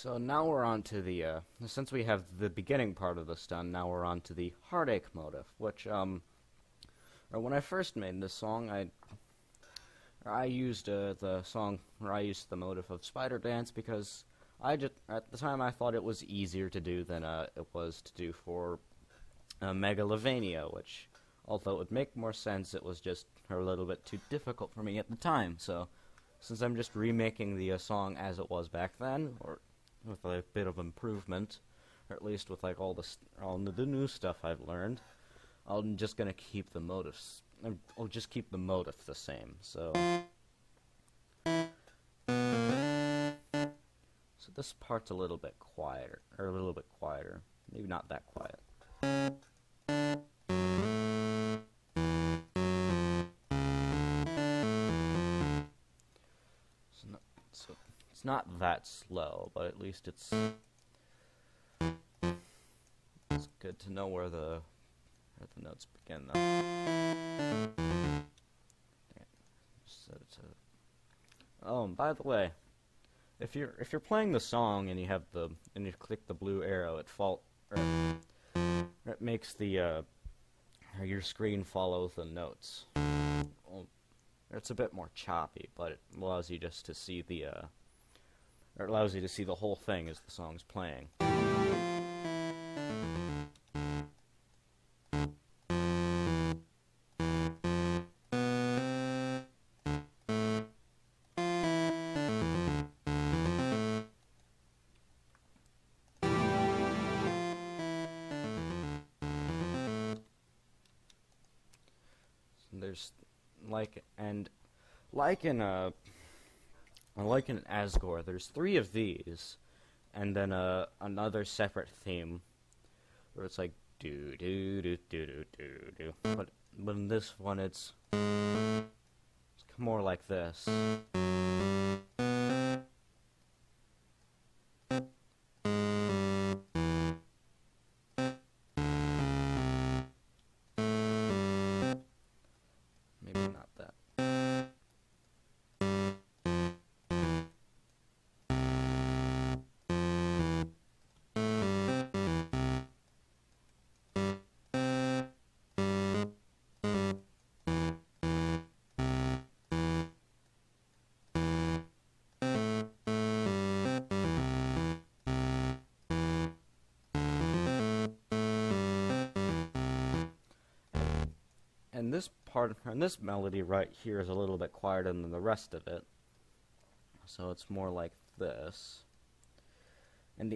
So now we're on to the, since we have the beginning part of this done, now we're on to the heartache motive, which, when I first made this song, I used the motive of Spider Dance because at the time I thought it was easier to do than, it was to do for, Megalovania, which, although it would make more sense, it was just a little bit too difficult for me at the time, so, since I'm just remaking the, song as it was back then, or with a bit of improvement, or at least with like all the new stuff I've learned, I'm just gonna keep the motives. I'll just keep the motive the same. So this part's a little bit quieter, maybe not that quiet. It's not that slow, but at least it's good to know where the notes begin, though. Set it to. Oh, and by the way, if you're playing the song and you click the blue arrow, it makes the your screen follow the notes. Well, it's a bit more choppy, but it allows you just to see it allows you to see the whole thing as the song's playing. There's like in Asgore, there's 3 of these, and then another separate theme where it's like do do do do do do do. But in this one, it's more like this. Maybe not that. And this part, and this melody right here is a little bit quieter than the rest of it. So it's more like this. And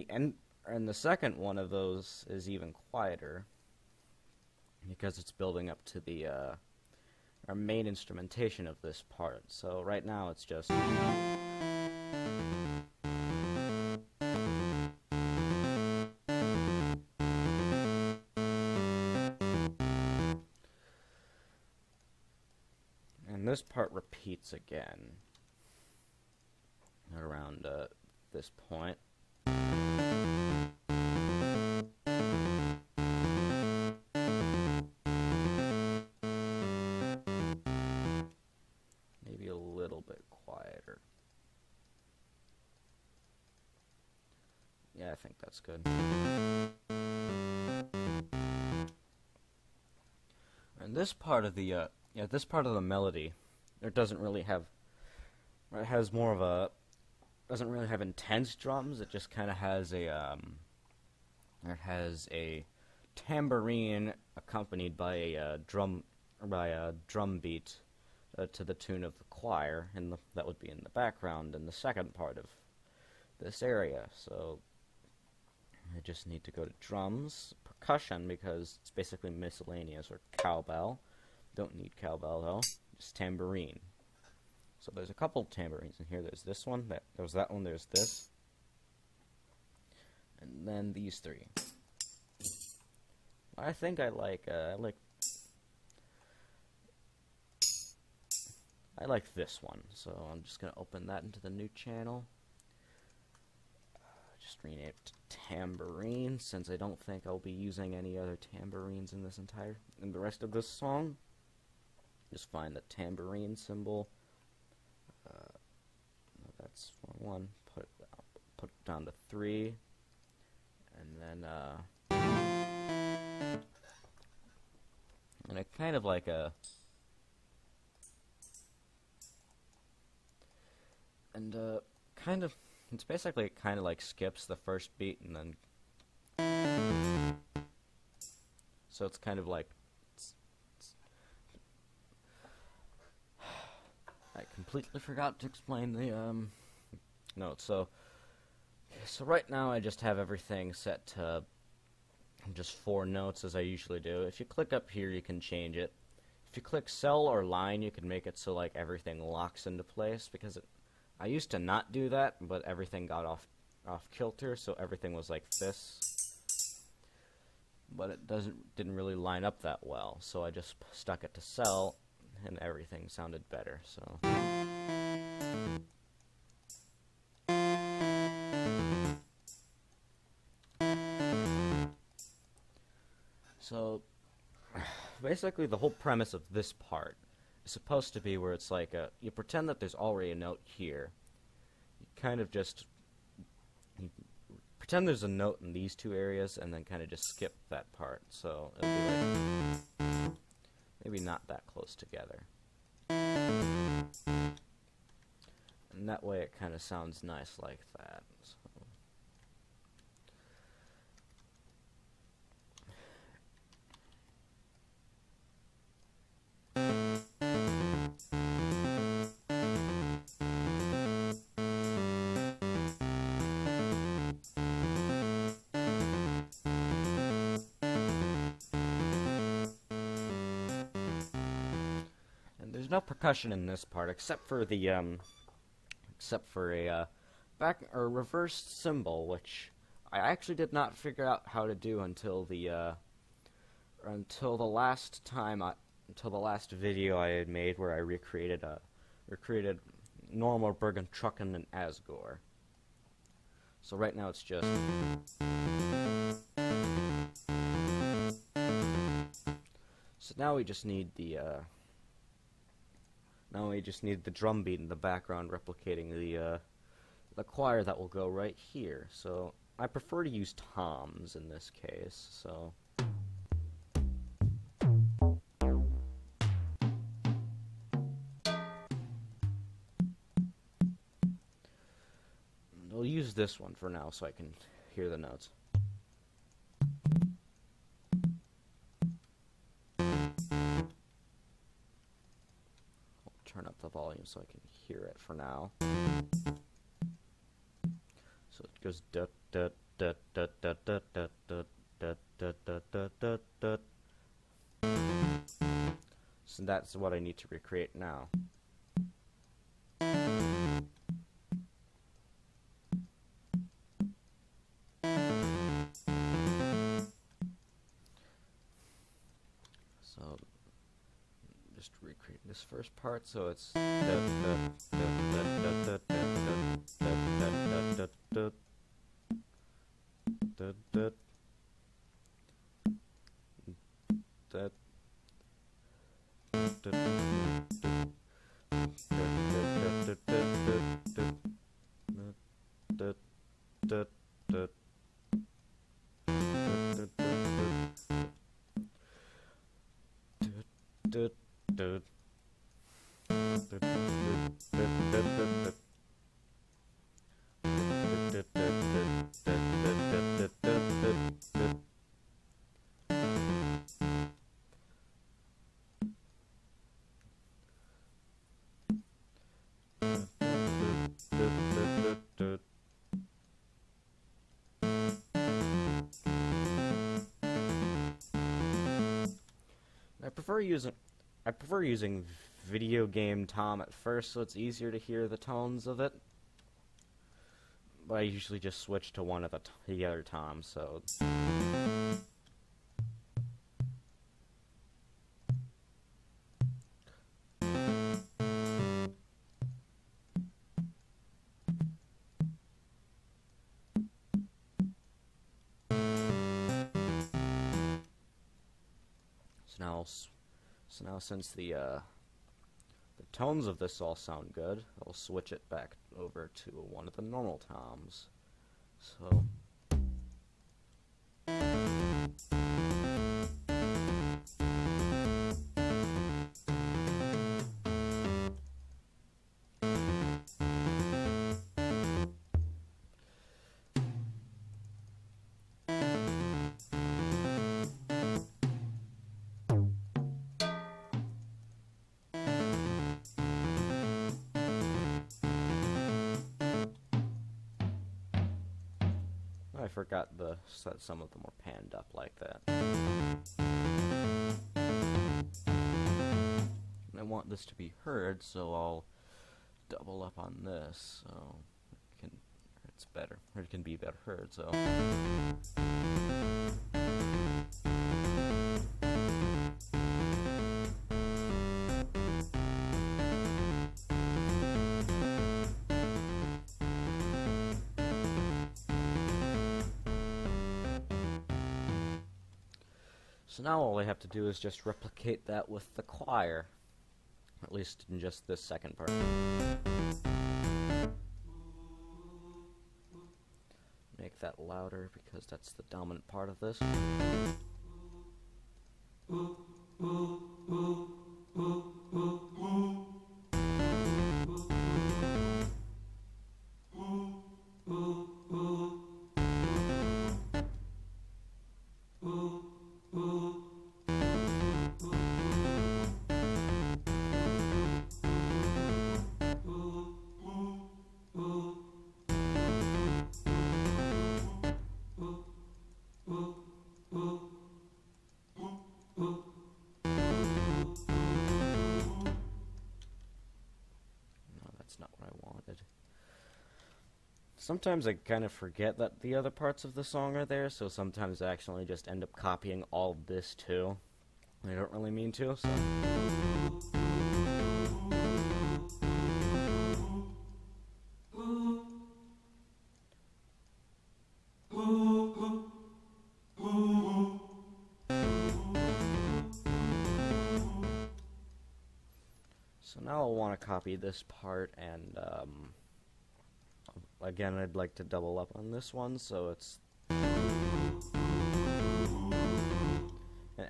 the second one of those is even quieter, because it's building up to the our main instrumentation of this part. So right now it's just And this part repeats again around this point. Maybe a little bit quieter. Yeah, I think that's good. And this part of the this part of the melody, it doesn't really have. It has more of a. Doesn't really have intense drums. It just kind of has a. It has a tambourine accompanied by a drum beat to the tune of the choir, and that would be in the background in the second part of this area. So I just need to go to drums, percussion, because it's basically miscellaneous, or cowbell. Don't need cowbell though, just tambourine. So there's a couple tambourines in here. There's this one, there's that one, there's this, and then these three. I think I like this one, so I'm just gonna open that into the new channel. Just rename it to tambourine, since I don't think I'll be using any other tambourines in the rest of this song. Just find the tambourine symbol. That's one. Put it down to 3, and then and I kind of like a. And kind of, it's basically kind of like skips the first beat and then. So it's kind of like. I completely forgot to explain the notes. So right now I just have everything set to just 4 notes as I usually do. If you click up here, you can change it. If you click cell or line, you can make it so like everything locks into place, because I used to not do that, but everything got off kilter, so everything was like this. But it didn't really line up that well, so I just stuck it to cell, and everything sounded better. So basically the whole premise of this part is supposed to be where it's like you pretend that there's already a note here. You kind of just pretend there's a note in these 2 areas, and then kind of just skip that part. So it'll be like maybe not that close together. And that way it kind of sounds nice like that. So. There's no percussion in this part except for the a back or reverse cymbal, which I actually did not figure out how to do until the last video I had made, where I recreated normal Bergen Trucken and Asgore. So right now it's just. So now we just need the drum beat in the background replicating the choir that will go right here. So I prefer to use toms in this case. So I'll use this one for now so I can hear the notes. Turn up the volume so I can hear it for now. So it goes da da da da da da da da da da da da da. So that's what I need to recreate now. So just recreate this first part, so it's I prefer using video game tom at first, so it's easier to hear the tones of it. But I usually just switch to one of the other toms, so. So now since the tones of this all sound good, I'll switch it back over to one of the normal toms. So. I forgot that some of them were panned up like that. And I want this to be heard, so I'll double up on this, so it's better, or it can be better heard, so. So now all I have to do is just replicate that with the choir, at least in just this second part. Make that louder because that's the dominant part of this. Sometimes I kind of forget that the other parts of the song are there, so sometimes I accidentally just end up copying all of this too. I don't really mean to, so. So now I'll want to copy this part and again, I'd like to double up on this one, so it's. And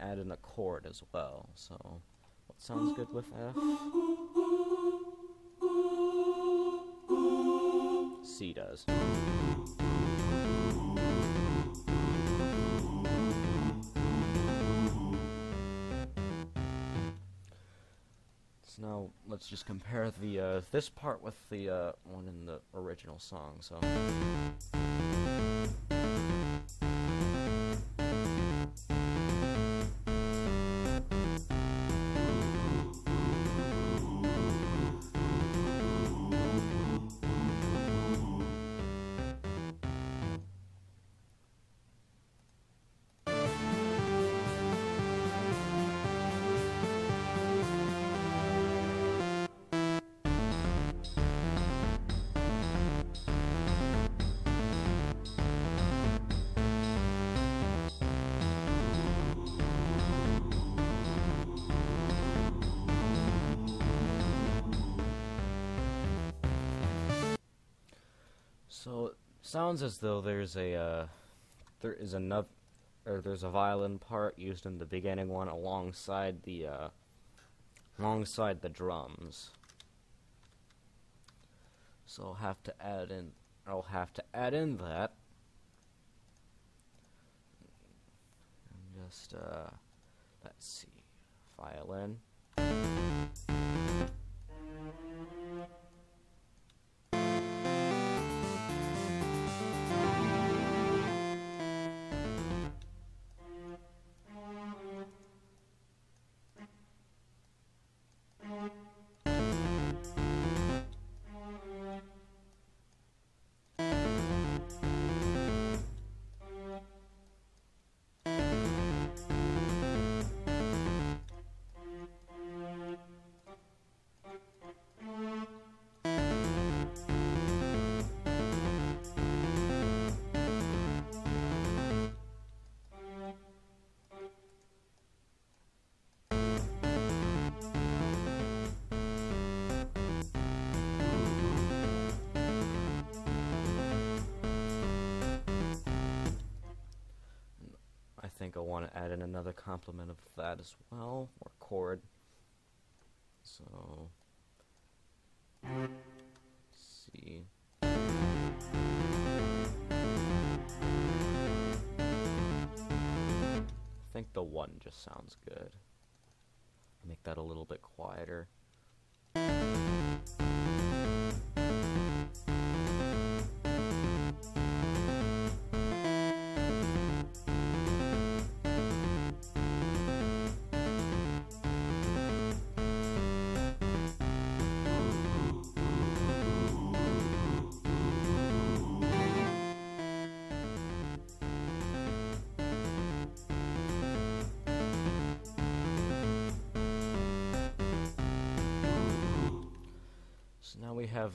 add in a chord as well, so. What sounds good with F? C does. So now let's just compare the this part with the one in the original song. So. So it sounds as though there's a there's a violin part used in the beginning one alongside the drums. So I'll have to add in that. And just let's see, violin. I think I want to add in another complement of that as well, or chord. So, let's see. I think the one just sounds good. Make that a little bit quieter. Now we have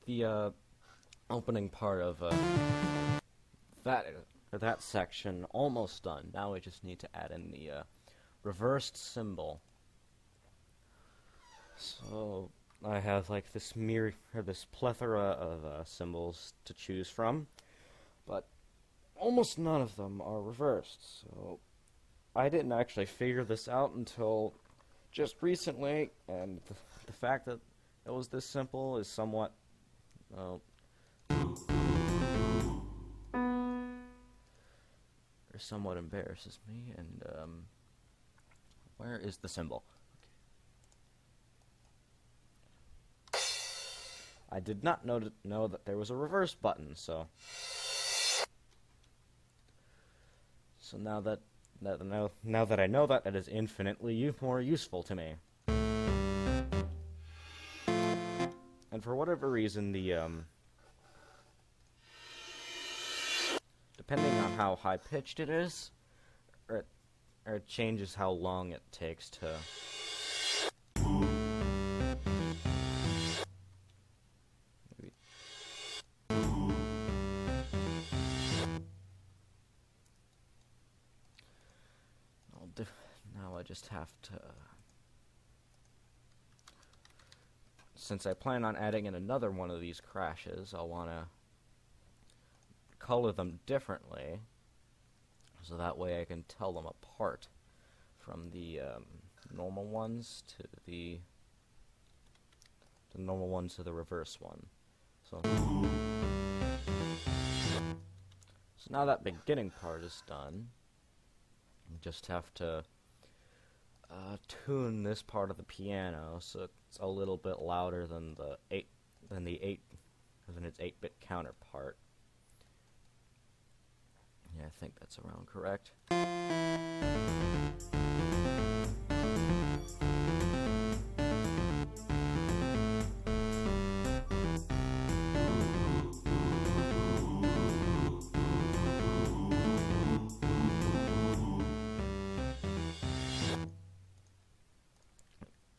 the opening part of that section almost done. Now we just need to add in the reversed cymbal. So I have like this plethora of symbols to choose from, but almost none of them are reversed. So I didn't actually figure this out until just recently, and the fact that it was this simple is somewhat, or somewhat embarrasses me. And where is the symbol? Okay. I did not know that there was a reverse button. So now that I know that, it is infinitely more useful to me. And for whatever reason, depending on how high-pitched it is, or it changes how long it takes to... Maybe. Now I just have to... Since I plan on adding in another one of these crashes, I'll want to color them differently, so that way I can tell them apart from the normal ones to the normal one to the reverse one. So now that beginning part is done, I just have to tune this part of the piano so it's a little bit louder than its 8-bit counterpart. Yeah, I think that's around correct.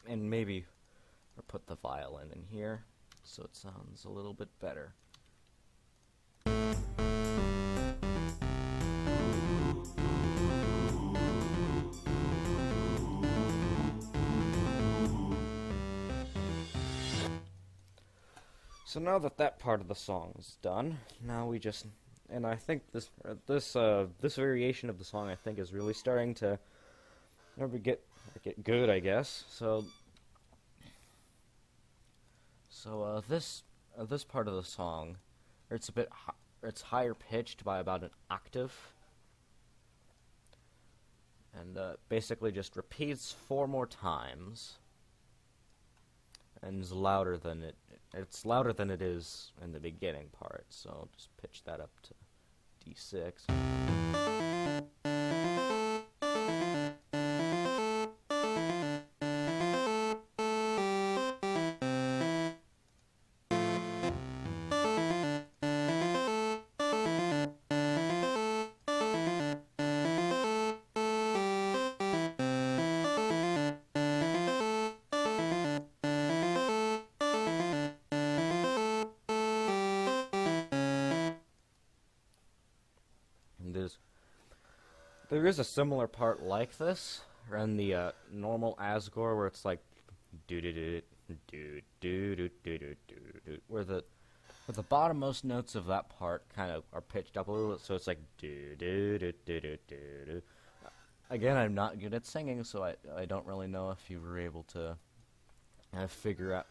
And maybe put the violin in here so it sounds a little bit better. So now that that part of the song is done, now we just, and I think this variation of the song I think is really starting to get good, I guess. So this part of the song, it's higher pitched by about an octave, and basically just repeats 4 more times, and is louder than it's louder than it is in the beginning part. So just pitch that up to D6. There is a similar part like this in the normal Asgore, where it's like do do do do do do do do do, where the bottommost notes of that part kind of are pitched up a little bit, so it's like do do do do do do do. Again, I'm not good at singing, so I don't really know if you were able to figure out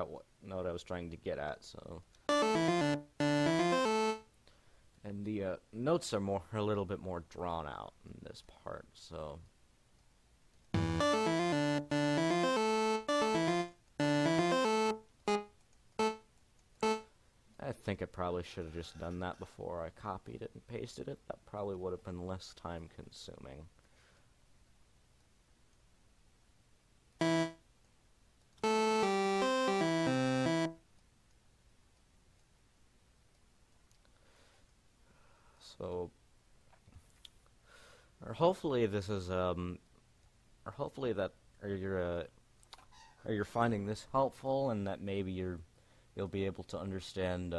what note I was trying to get at. So. And the notes are a little bit more drawn out in this part, so. I think I probably should have just done that before I copied it and pasted it. That probably would have been less time consuming. So, or hopefully this is, or hopefully that, or you're finding this helpful, and that maybe you'll be able to understand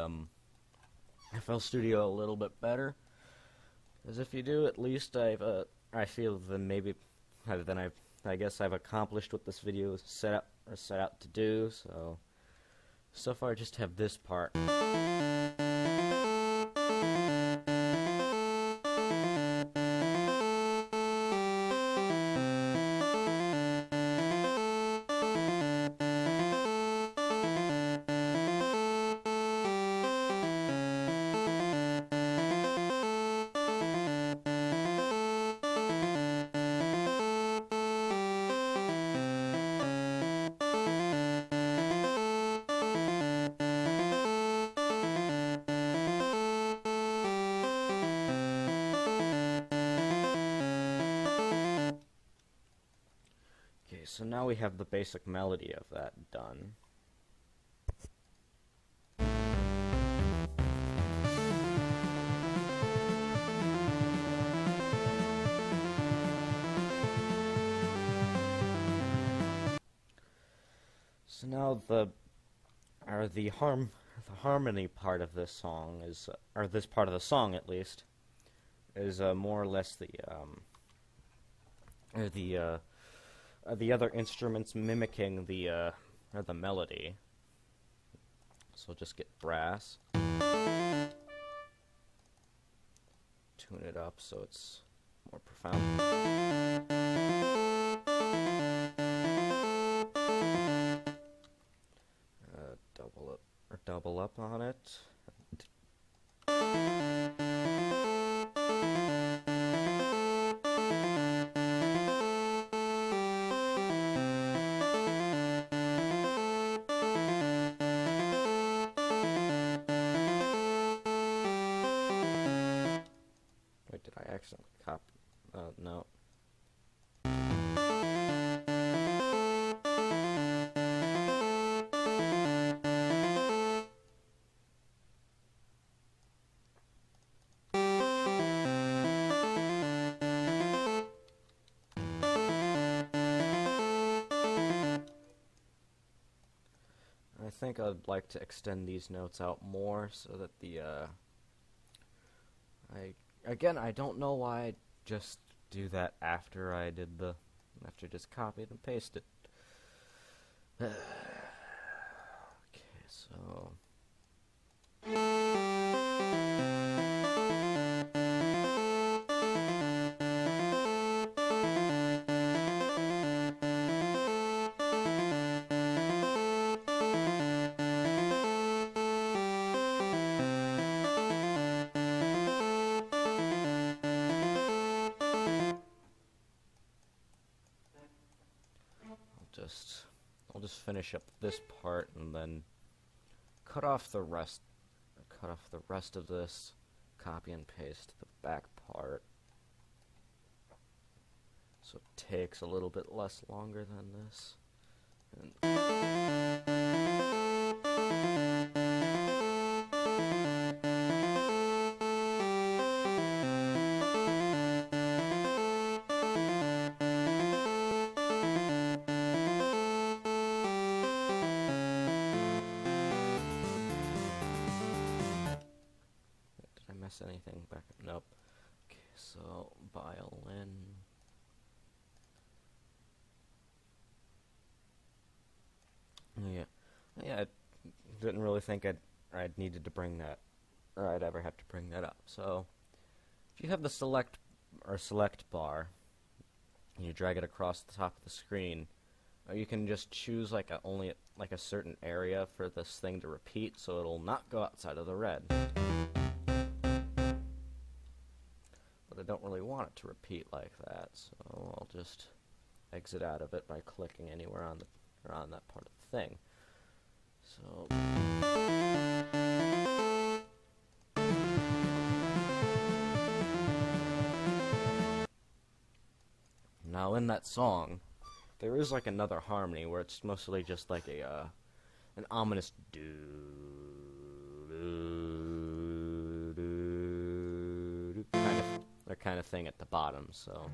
FL Studio a little bit better. Because if you do, at least I feel I guess I've accomplished what this video is set out to do. So far I just have this part. So now we have the basic melody of that done. So now the harmony part of this song is, or this part of the song at least, is more or less the other instruments mimicking the melody. So we'll just get brass, tune it up so it's more profound. Double up on it. Wait, did I accidentally copy? No. I think I'd like to extend these notes out more so that I don't know why I just do that after just copied and pasted. Okay, so I'll just finish up this part and then cut off the rest of this, copy and paste the back part, so it takes a little bit less longer than this. Anything back up? Nope. Okay, so violin. Yeah. I didn't really think I'd needed to bring that, or I'd ever have to bring that up. So, if you have the select bar, and you drag it across the top of the screen, you can just choose only a certain area for this thing to repeat, so it'll not go outside of the red. I don't really want it to repeat like that, so I'll just exit out of it by clicking anywhere on that part of the thing. So now in that song, there is another harmony where it's mostly just an ominous kind of thing at the bottom, so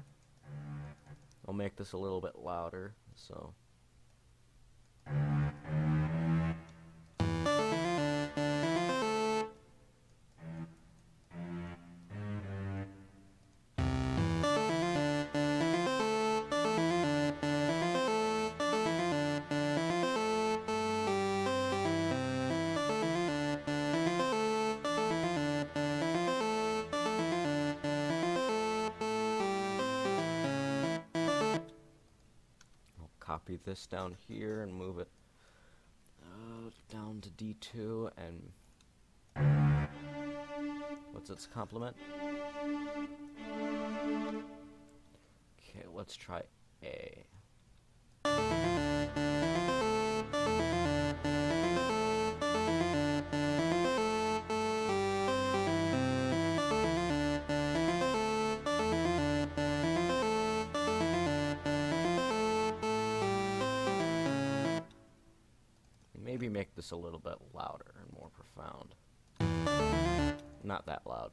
I'll make this a little bit louder, so copy this down here and move it down to D2, and what's its complement? Okay, let's try A. Maybe make this a little bit louder and more profound. Not that loud.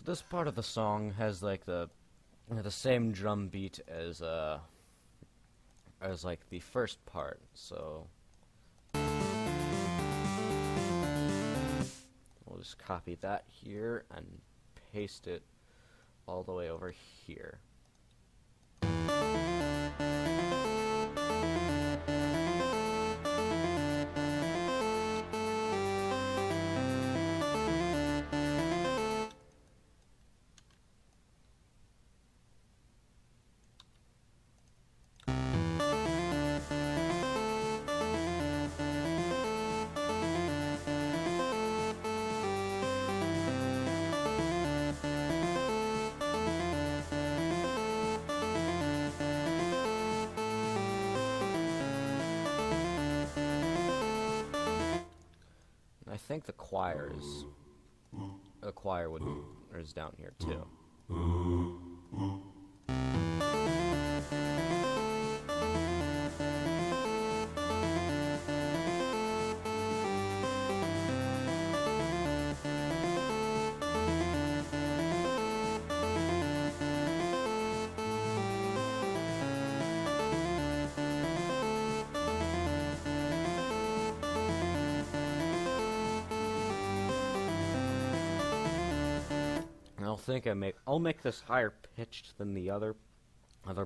This part of the song has the same drum beat as the first part, so we'll just copy that here and paste it all the way over here. I think the choir is down here too. I'll make this higher pitched than the other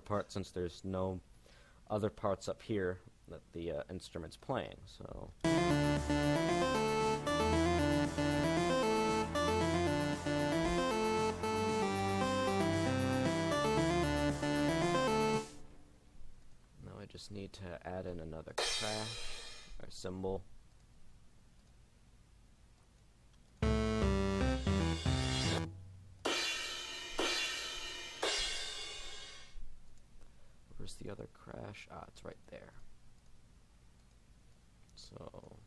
part, since there's no other parts up here that the instrument's playing. So. Now I just need to add in another crash or cymbal. Where's the other crash? Ah, it's right there. So.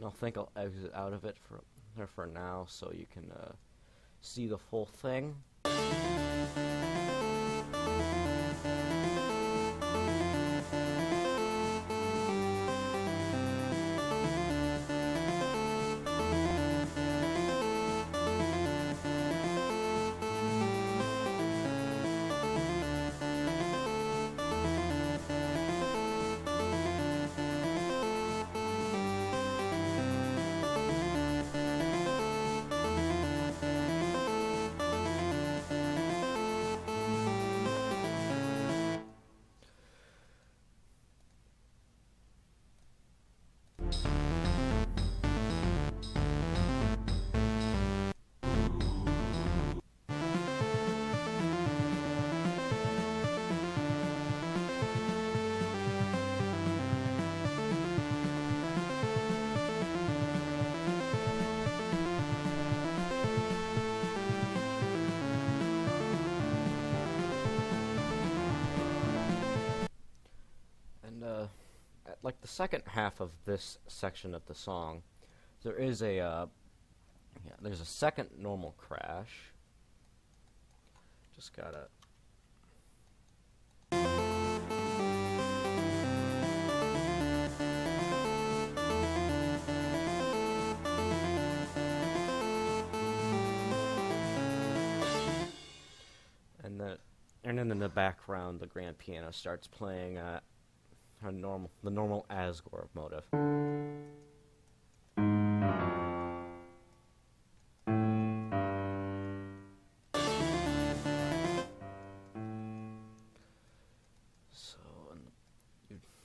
I think I'll exit out of it for now, so you can see the full thing. Like the second half of this section of the song, there is there's a second normal crash. Just gotta. And then in the background, the grand piano starts playing the normal Asgore motive.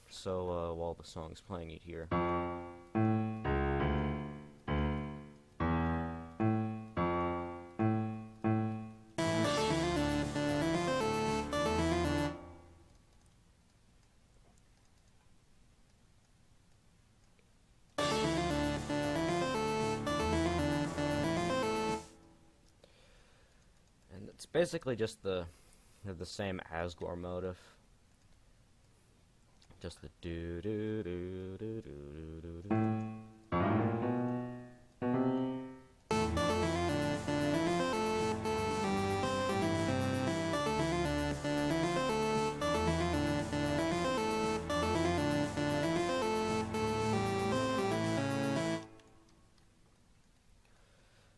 So while the song's playing, you'd hear. It's basically just the same Asgore motive. Just the do do do do do do do.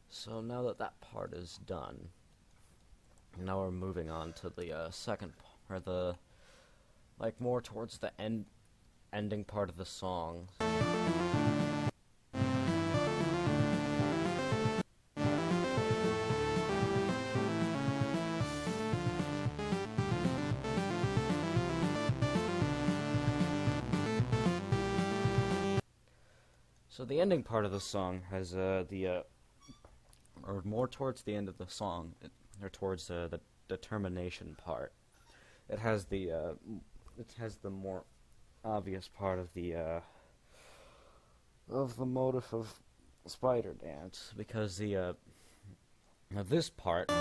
So now that part is done, now we're moving on to the second, or the, like, more towards the ending part of the song. So the ending part of the song has or more towards the end of the song, or towards the determination part. It has the more obvious part of the motive of Spider Dance, because the now this part,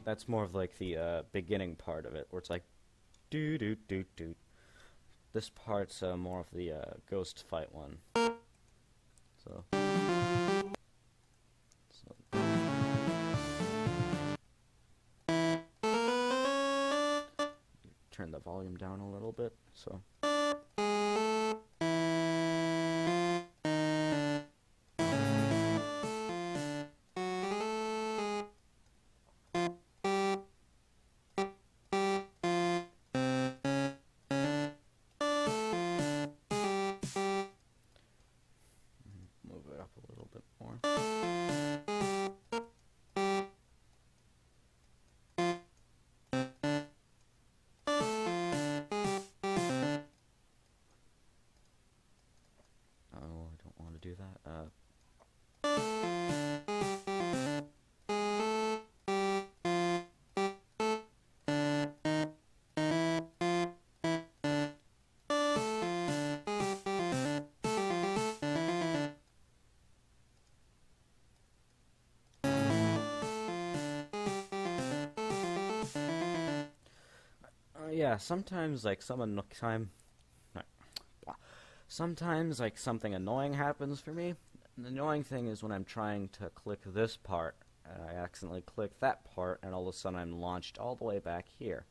that's more of like the beginning part of it, where it's like doo doo doo doo. This part's more of the ghost fight one. So. volume down a little bit, so. Move it up a little bit more. Oh, I don't want to do that. Yeah, sometimes like sometimes like something annoying happens for me. And the annoying thing is when I'm trying to click this part, and I accidentally click that part, and all of a sudden I'm launched all the way back here.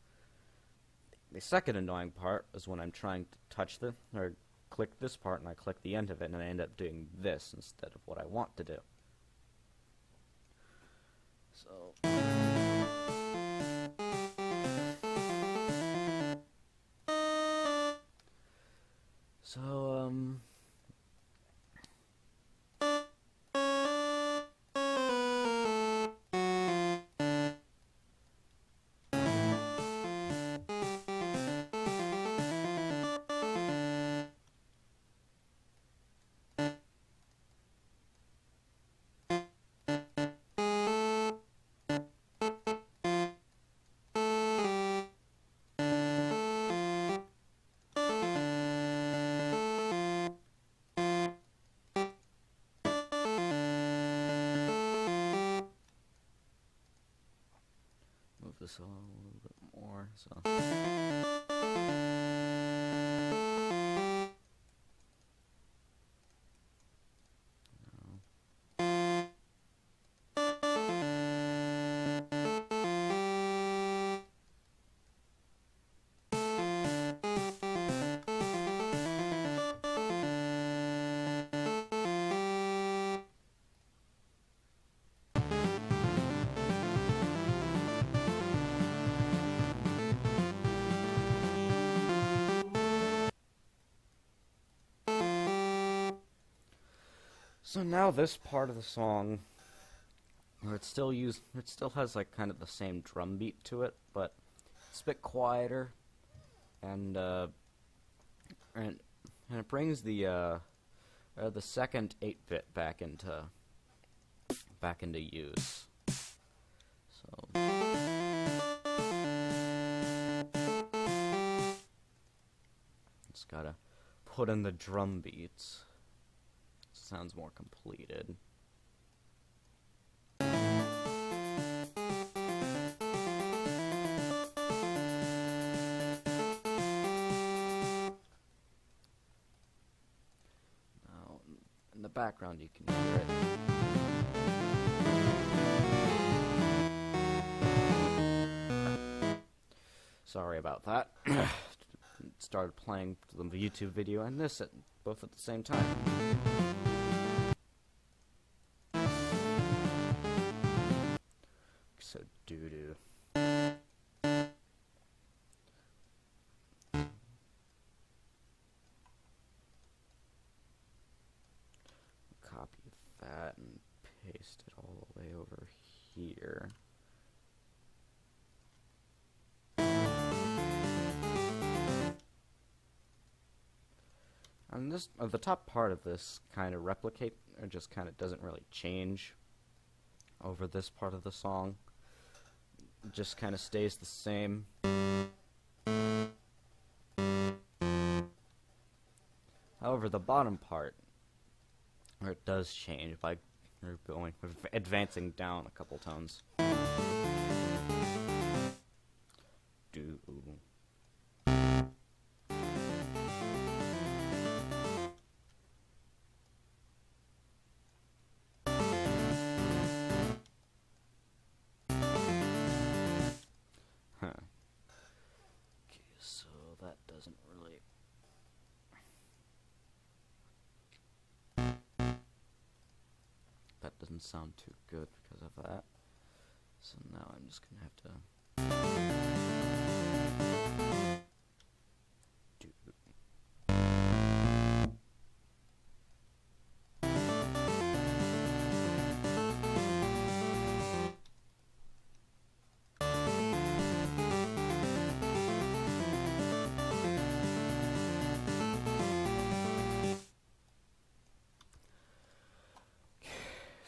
The second annoying part is when I'm trying to touch or click this part, and I click the end of it, and I end up doing this instead of what I want to do. So. Move this a little bit more, so. So now this part of the song, where it still has like kind of the same drum beat to it, but it's a bit quieter, and it brings the second 8-bit back into use. So. Just gotta put in the drum beats. Sounds more completed. Now, in the background you can hear it. Sorry about that. Started playing the YouTube video and this both at the same time. So doo-doo. Copy that and paste it all the way over here. And this, the top part of this kind of replicate, or just kind of doesn't really change over this part of the song. It just kind of stays the same. However, the bottom part, where it does change by advancing down a couple tones. Do. Okay, so doesn't sound too good because of that. So now I'm just gonna have to do.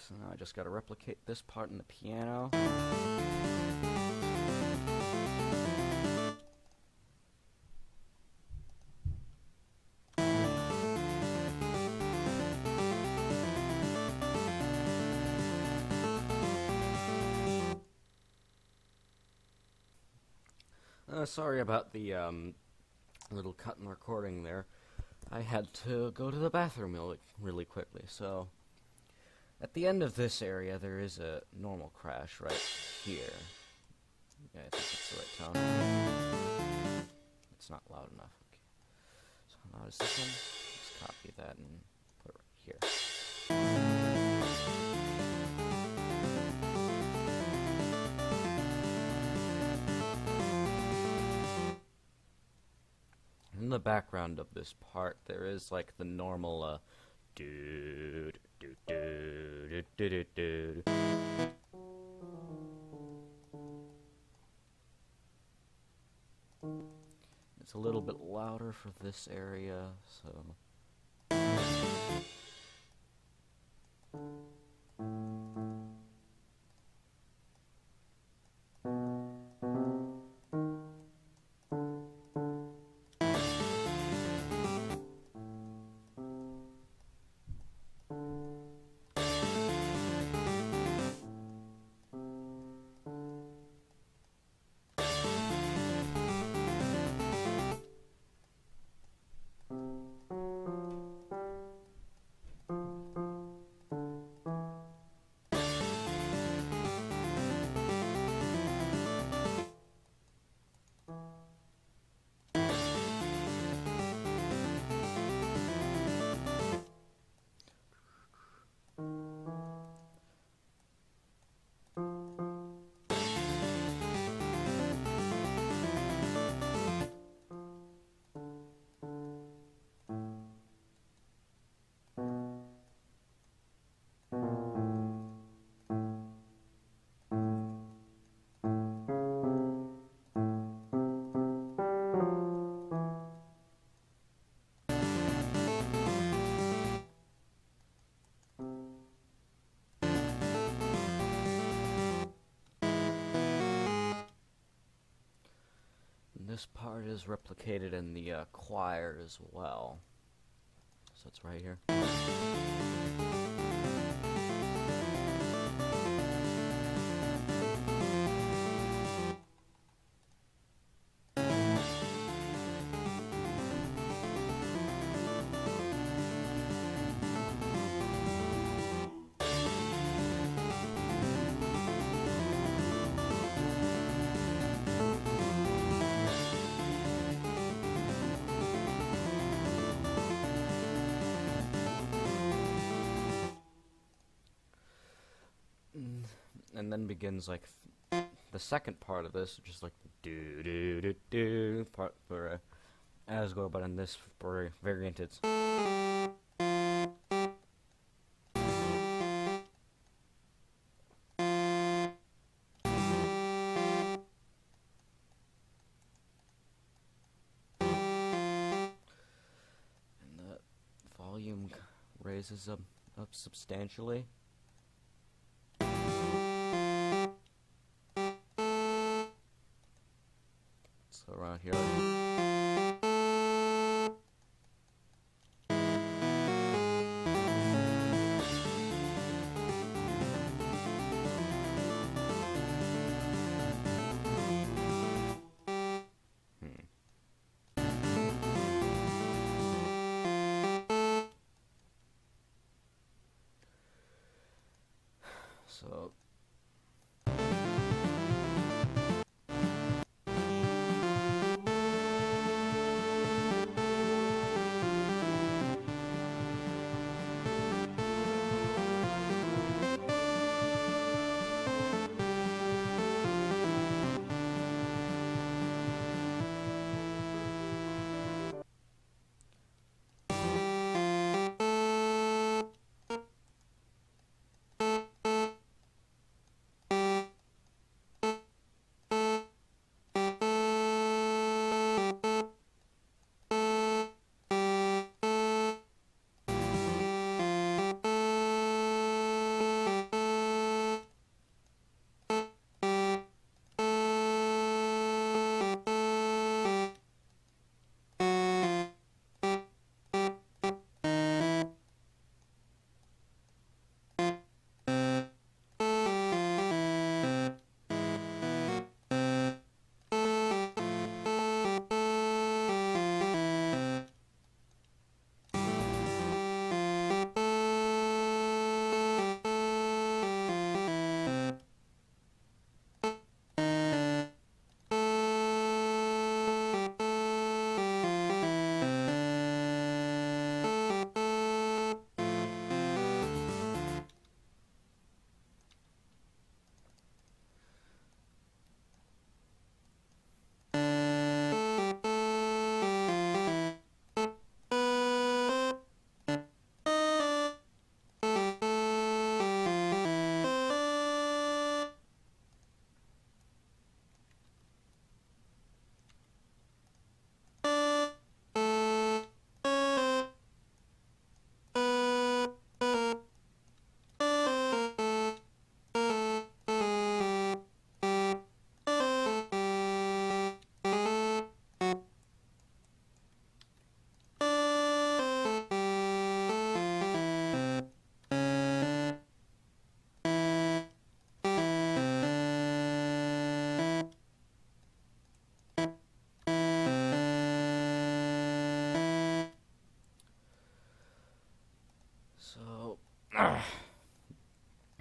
So now I just gotta replicate this part in the piano. Sorry about the little cut in recording there. I had to go to the bathroom really quickly, so at the end of this area there is a normal crash right here. Yeah, I think it's the right tone. It's not loud enough. Okay. So how loud is this one? Just copy that and put it right here. In the background of this part, there is like the normal do do do do do do. It's a little bit louder for this area, so. This part is replicated in the choir as well. So it's right here. And then begins like the second part of this, which is like the do do do do part for Asgore, but in this variant it's. And the volume raises up substantially. Around here. So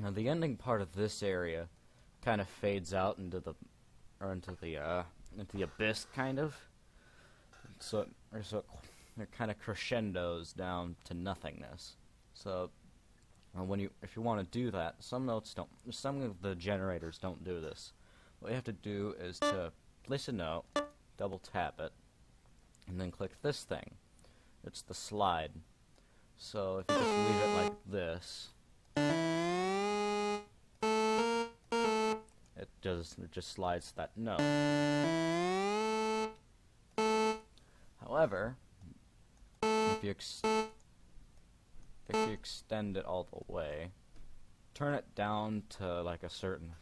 Now the ending part of this area kind of fades out into the abyss, kind of. So it kind of crescendos down to nothingness. So if you want to do that, some of the generators don't do this. What you have to do is to place a note, double tap it, and then click this thing. It's the slide. So if you just leave it like this, it just slides to that note. However, if you extend it all the way, turn it down to like a certain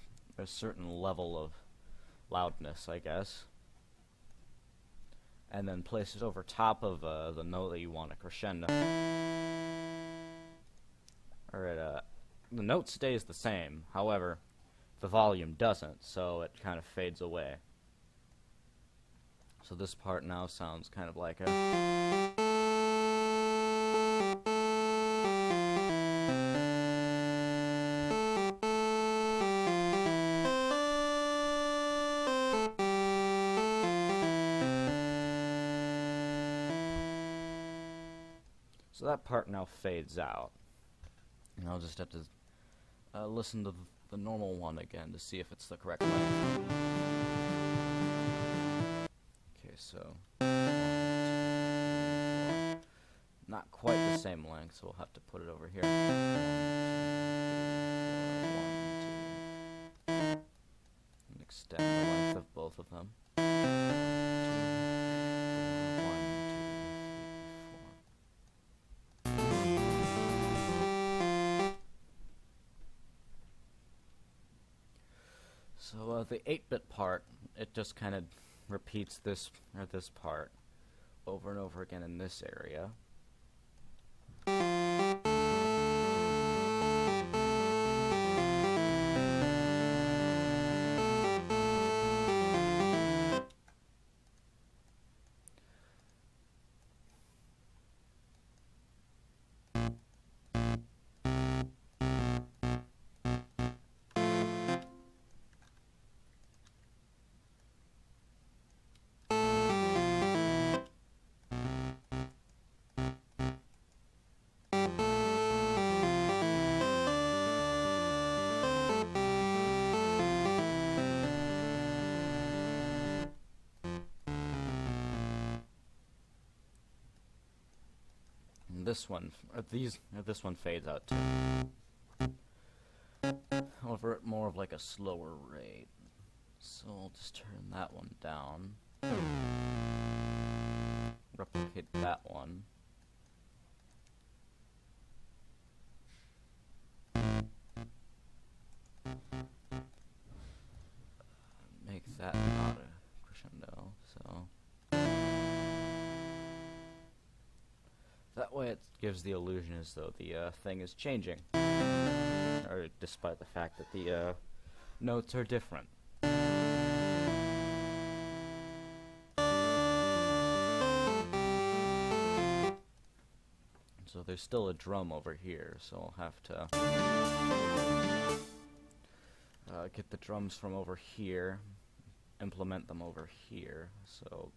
level of loudness, I guess, and then place it over top of the note that you want to crescendo. The note stays the same, however, the volume doesn't, so it kind of fades away. So this part now sounds kind of like a... So that part now fades out. And I'll just have to listen to the normal one again to see if it's the correct length. Okay, so... not quite the same length, so we'll have to put it over here. 1, 2, 3, 4. 1, 2. And extend the length of both of them. 1, 2, 3, 4. So the 8-bit part, it just kind of repeats this part over and over again in this area. This one fades out too. However, at more of like a slower rate. So I'll just turn that one down. Replicate that one. Make that not a crescendo, so... That way it gives the illusion as though the thing is changing, or despite the fact that the notes are different. So there's still a drum over here, so I'll have to get the drums from over here, implement them over here, so...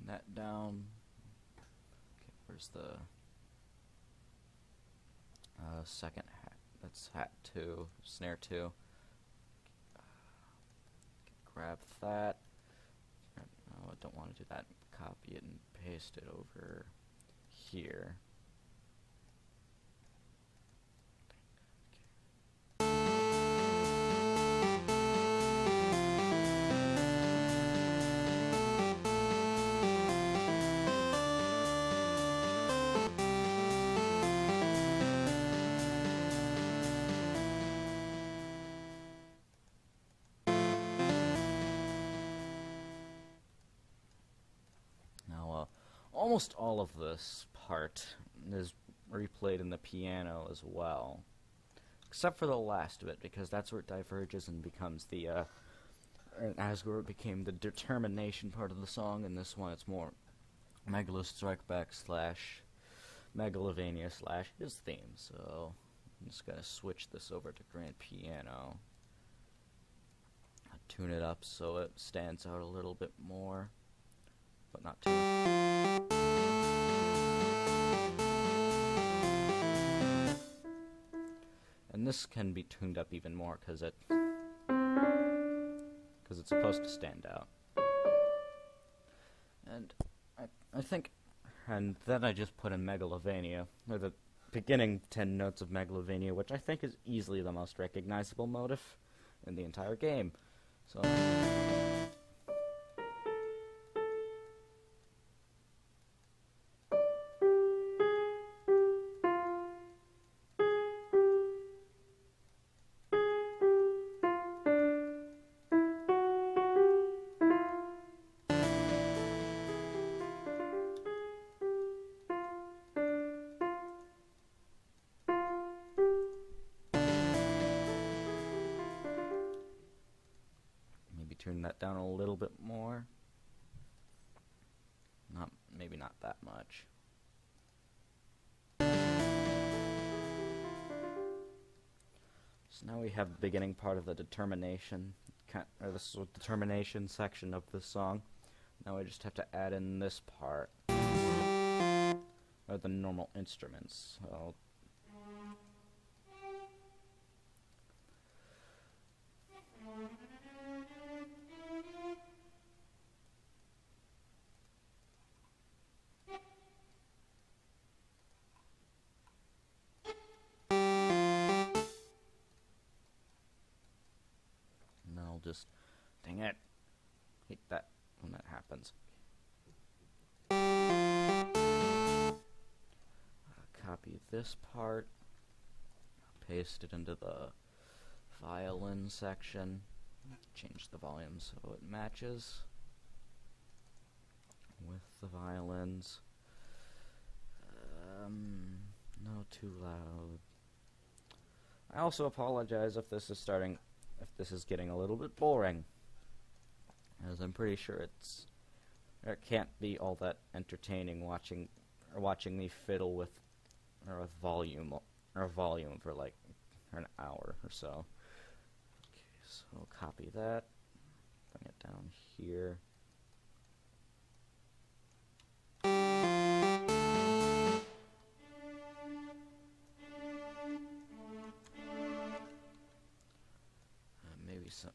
that down. Okay, where's the second hat? That's hat 2, snare 2. Grab that. No, I don't want to do that. Copy it and paste it over here. almost all of this part is replayed in the piano as well, except for the last bit, because that's where it diverges and becomes the as where it became the determination part of the song. In this one, it's more Megalo Strikeback / Megalovania / his theme. So I'm just gonna switch this over to grand piano. Tune it up so it stands out a little bit more, but not too much. And this can be tuned up even more because it's supposed to stand out. And I think, and then I just put in Megalovania, or the beginning 10 notes of Megalovania, which I think is easily the most recognizable motif in the entire game. So turn that down a little bit more. Maybe not that much. So now we have the beginning part of the determination, or the determination section of the song. Now I just have to add in this part, or the normal instruments. So just, dang it, hate that when that happens. Copy this part, paste it into the violin section, change the volume so it matches with the violins. No too loud. I also apologize if this is getting a little bit boring, as I'm pretty sure it can't be all that entertaining watching me fiddle with volume for like an hour or so. Okay, so copy that, bring it down here. Maybe some.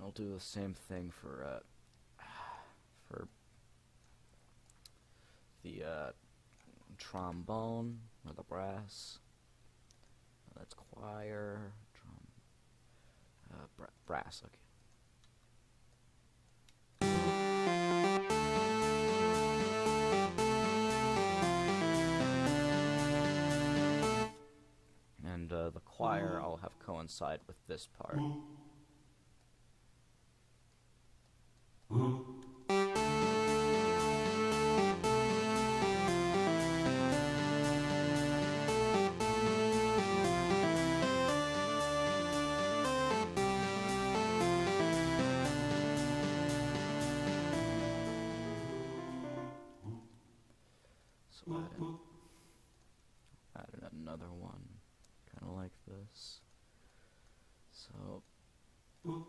I'll do the same thing for the trombone or the brass. That's choir, brass. Okay. And the choir I'll have coincide with this part. So add another one, kind of like this. So tune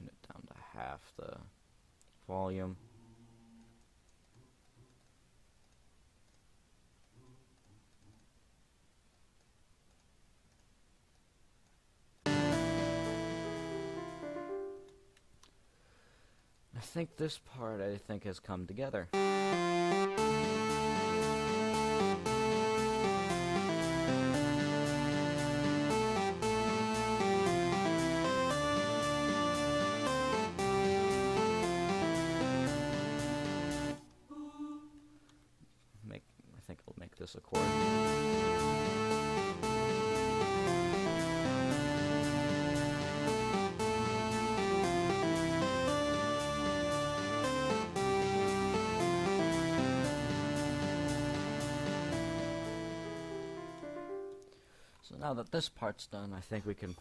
it down to half the volume. I think this part has come together. think I'll make this a chord. So now that this part's done, I think we can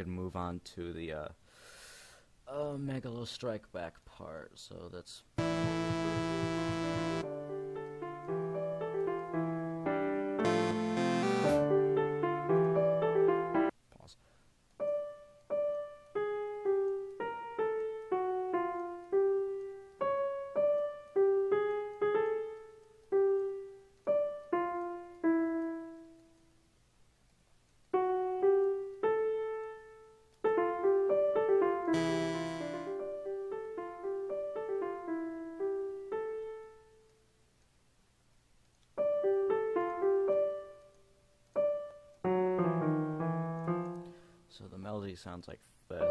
move on to the Megalo Strike Back part. So that's pause. So the melody sounds like this.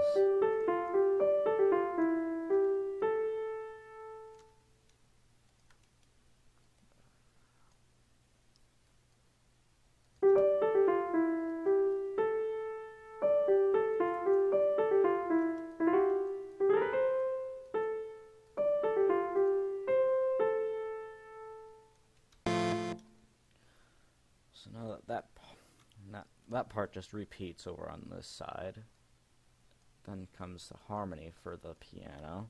So now that part just repeats over on this side. Then comes the harmony for the piano.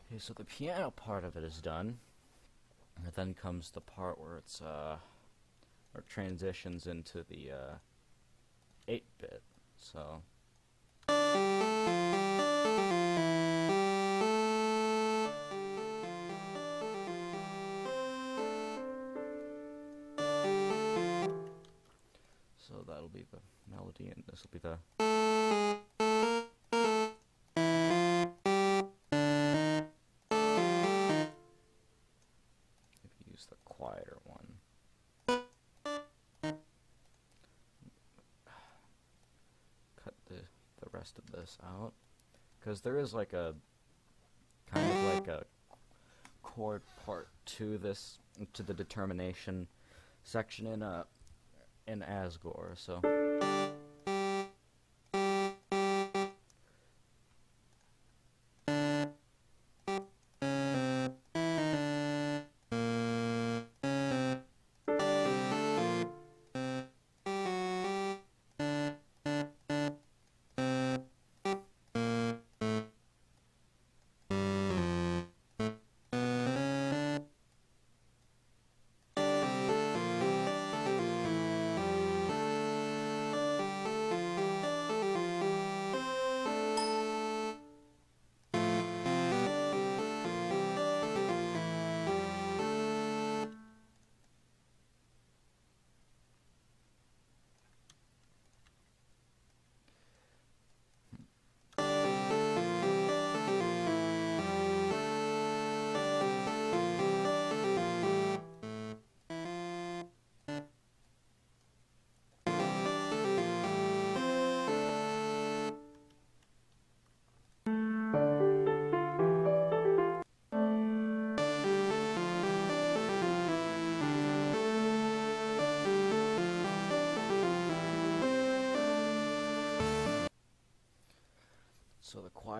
Okay, so the piano part of it is done. And then comes the part where it's or transitions into the 8-bit. So that'll be the melody, and this will be the the quieter one. Cut the rest of this out, because there is like a kind of like a chord part to this, to the determination section in Asgore. So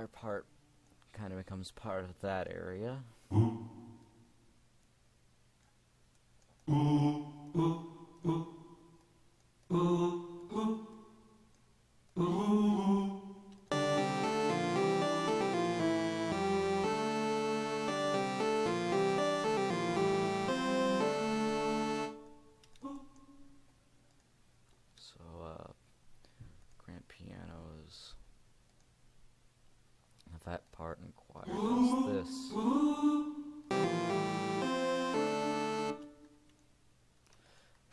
guitar part kind of becomes part of that area. So, grand pianos. That part in choir is this.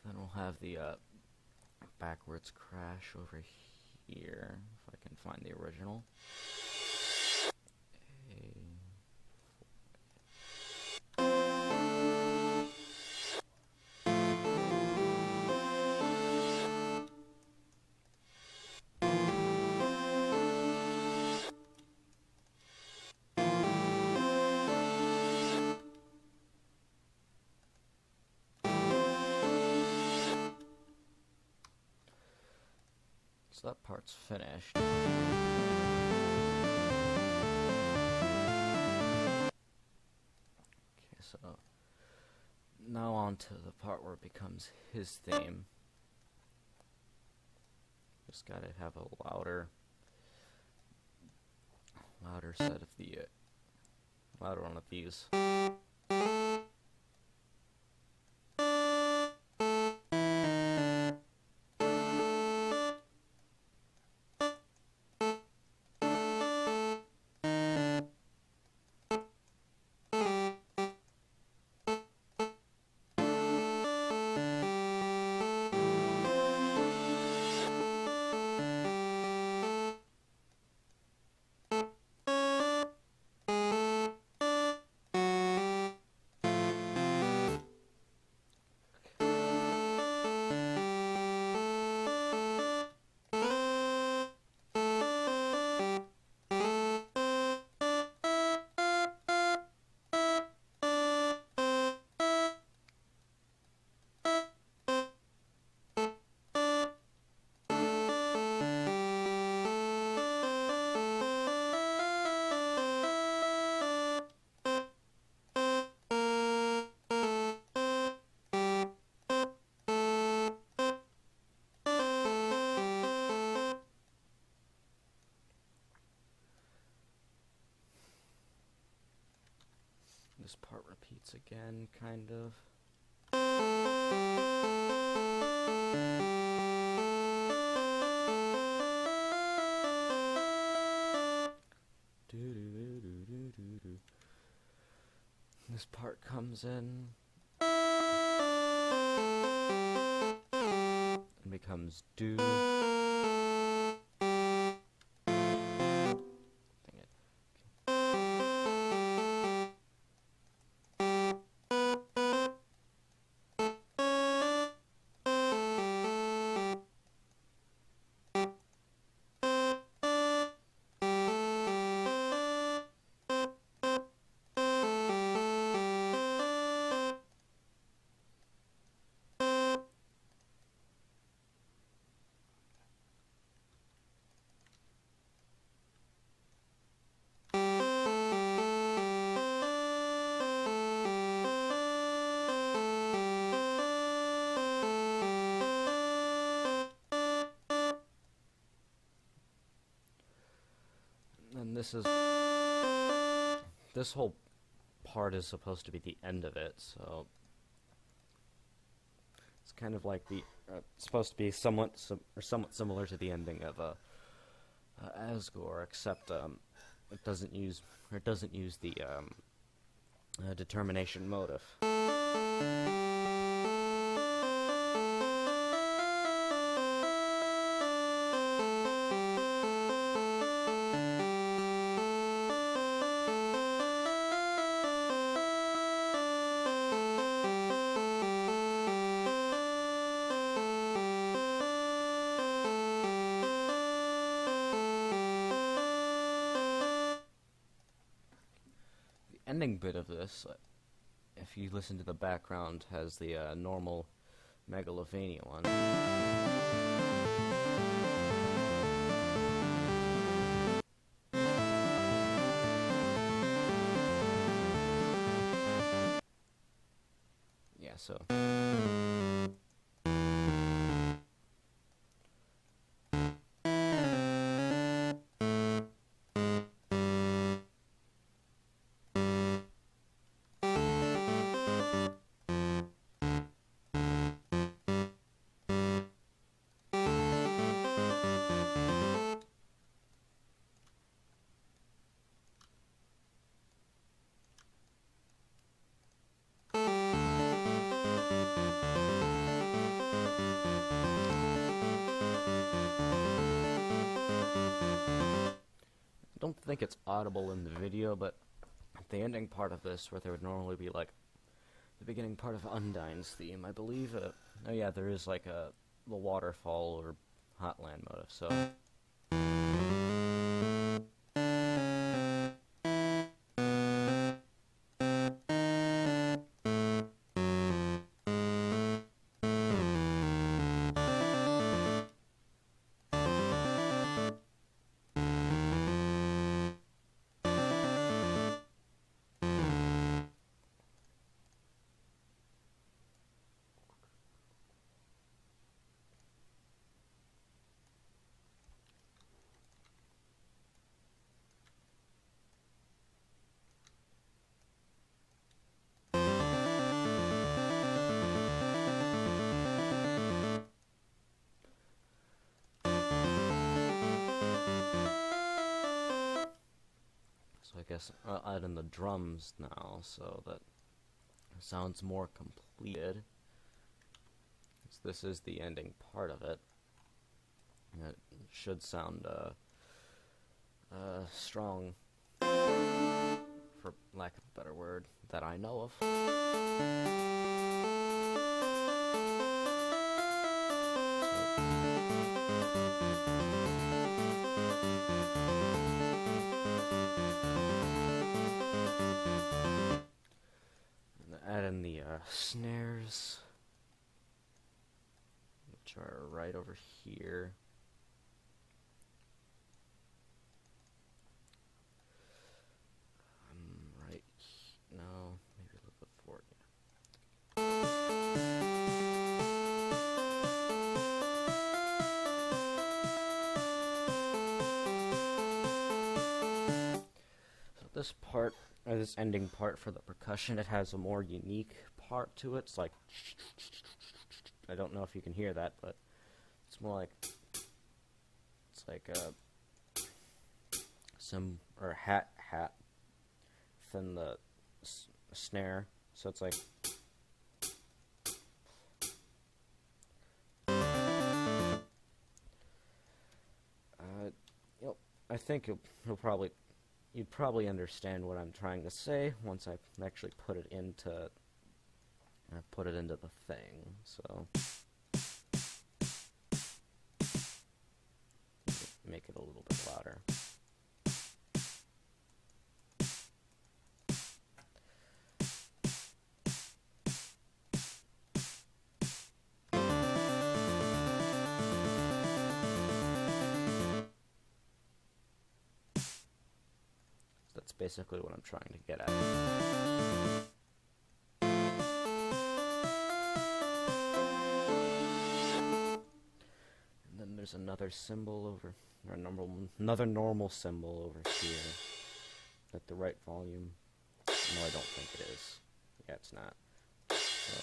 Then we'll have the backwards crash over here, if I can find the original. So that part's finished. Okay, so now on to the part where it becomes his theme. Just gotta have a louder set of the louder one of these. This part repeats again, kind of. This part comes in and becomes do. And this whole part is supposed to be the end of it, so it's kind of like the it's supposed to be somewhat similar to the ending of Asgore, except it doesn't use the determination motive. Ending bit of this, if you listen to the background, has the normal Megalovania one. so. I don't think it's audible in the video, but the ending part of this, where there would normally be like the beginning part of Undyne's theme, I believe. Oh yeah, there is like the waterfall or Hotland motive. So. So I guess I'll add in the drums now, so that it sounds more completed. So this is the ending part of it. And it should sound strong, for lack of a better word, that I know of. Add in the snares, which are right over here. Right, no, maybe a little bit forward. So this part, or this ending part for the percussion, it has a more unique part to it. It's like, I don't know if you can hear that, but it's more like, it's like some, or hat, than the snare. So it's like, I think you'd probably understand what I'm trying to say once I actually put it into the thing. So make it a little bit louder. That's basically what I'm trying to get at. And then there's another symbol over, or another normal symbol over here at the right volume. No, I don't think it is. Yeah, it's not. So.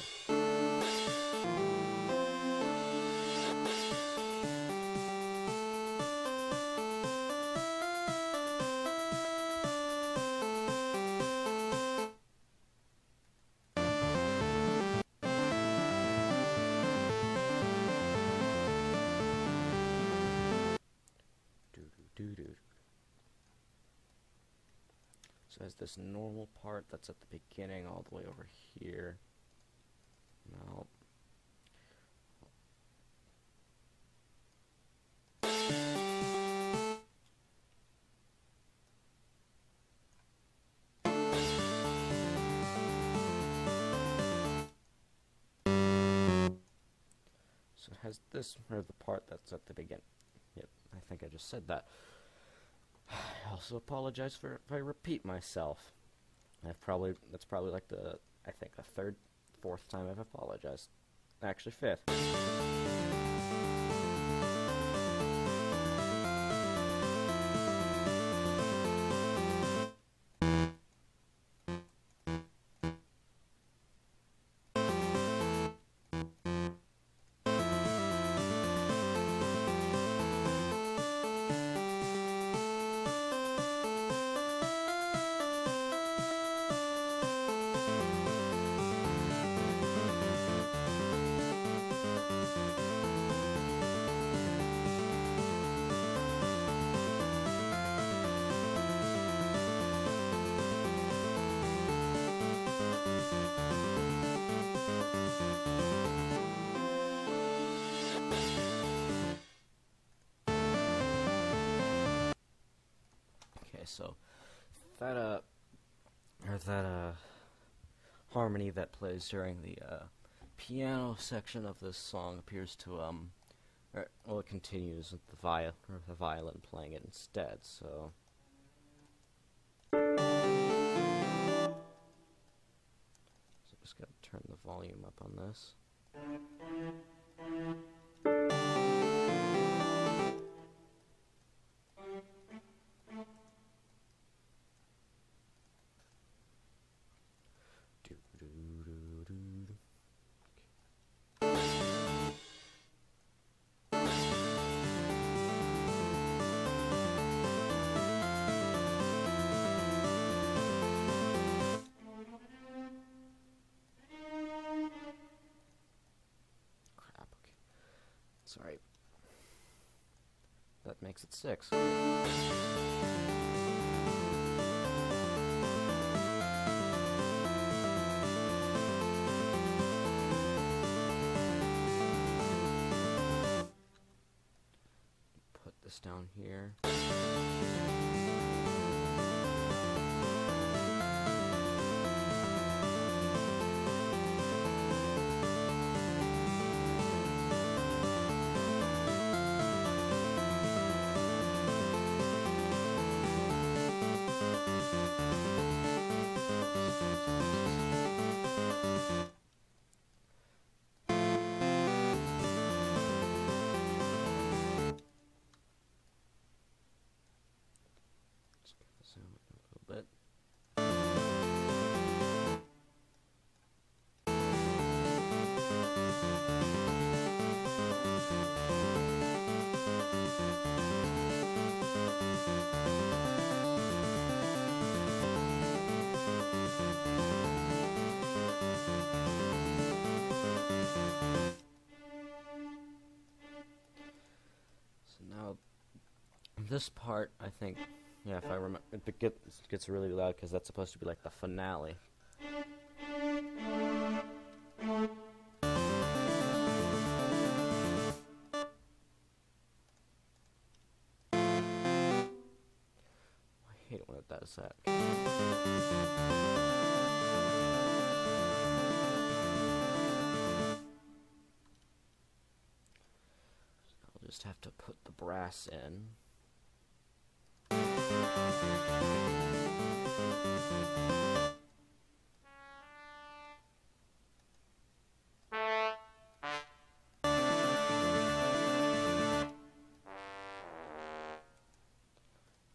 So there's this normal part that's at the beginning all the way over here. Now, so it has this, or the part that's at the beginning. Yep, I think I just said that. I also apologize if I repeat myself. That's probably like I think the 4th time I've apologized. Actually, 5th. So that harmony that plays during the piano section of this song appears to it continues with the violin playing it instead. So just gotta turn the volume up on this. Sorry. That makes it 6. Put this down here. Zoom it a little bit. So now this part, I think, yeah, if I remember, it gets really loud because that's supposed to be like the finale. I hate it when it does that. I'll just have to put the brass in.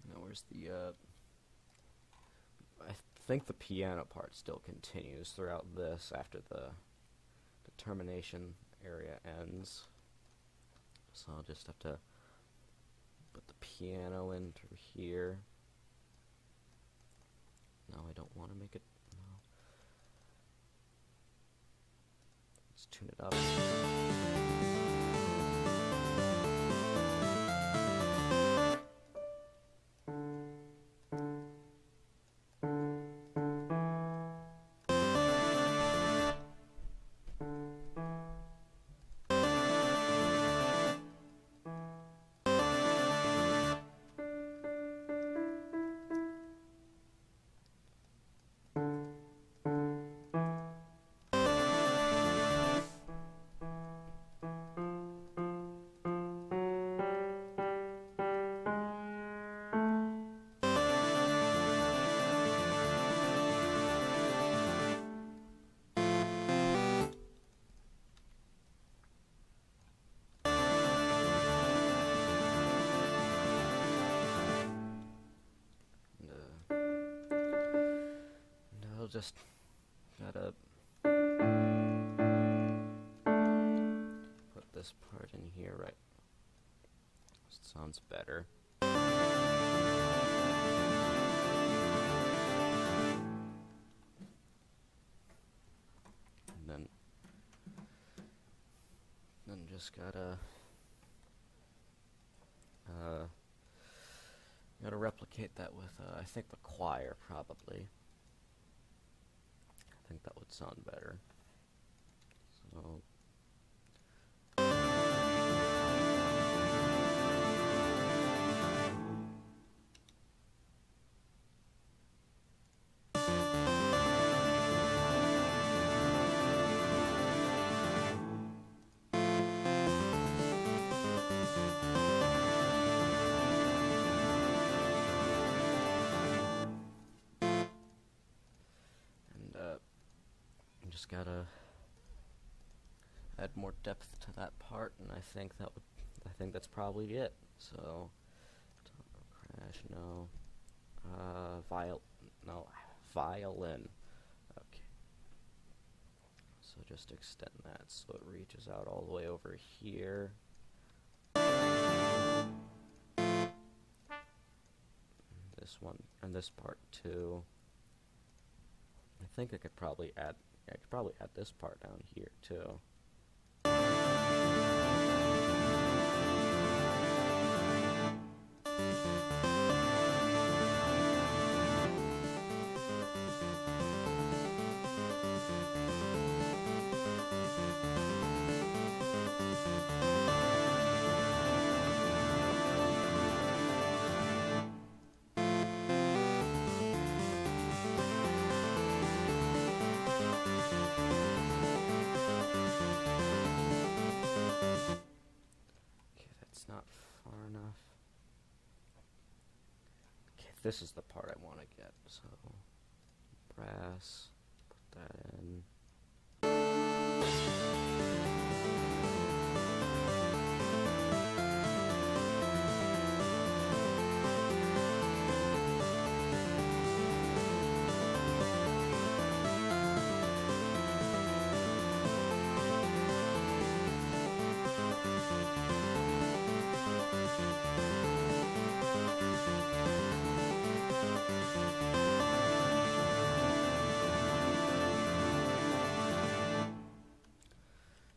Now where's the I think the piano part still continues throughout this after the termination area ends. So I'll just have to put the piano into here. No, I don't want to make it. No. Let's tune it up. just gotta put this part in here, right? Sounds better. And then just gotta replicate that with I think the choir probably. I think that would sound better. So just gotta add more depth to that part, and I think that's probably it. So crash, no, violin. Okay, so just extend that so it reaches out all the way over here. This one and this part too. I think I could probably add this part down here too. Not far enough. Okay, this is the part I want to get. So brass, put that in.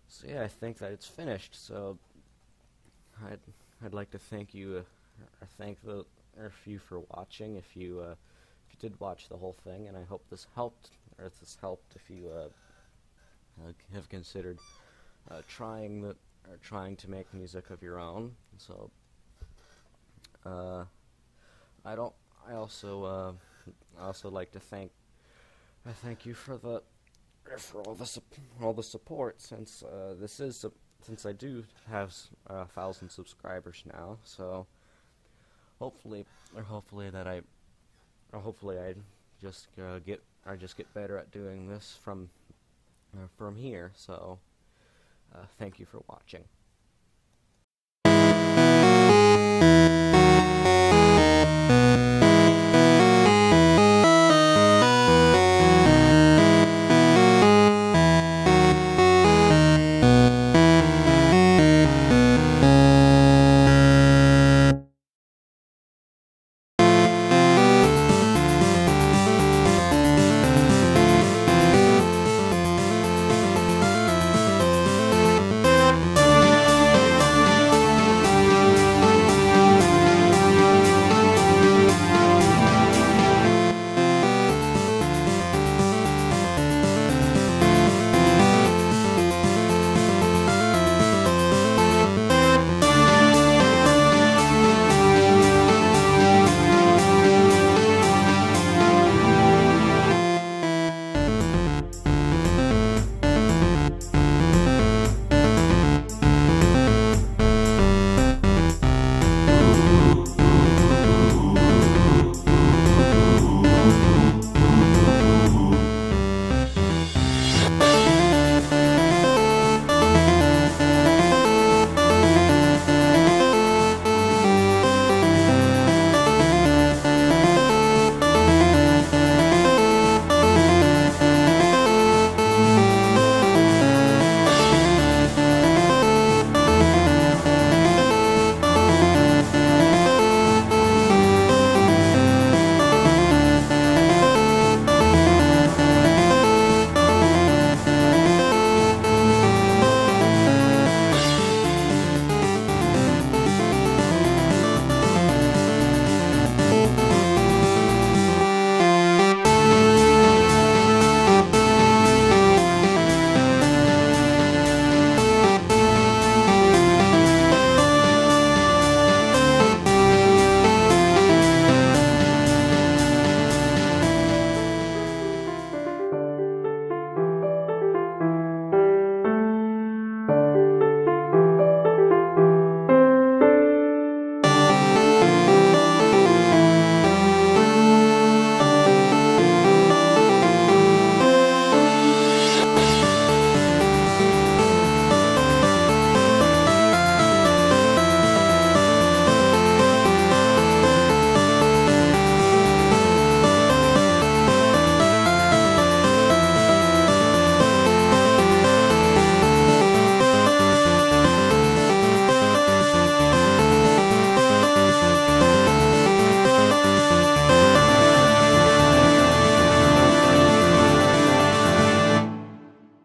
So yeah, I think that it's finished. So I'd like to thank you, or thank you for watching. If you did watch the whole thing, and I hope this helped, or if this helped, if you have considered trying to make music of your own. So I also like to thank you for all the support, since since I do have 1,000 subscribers now. So hopefully I just get better at doing this from here. So thank you for watching.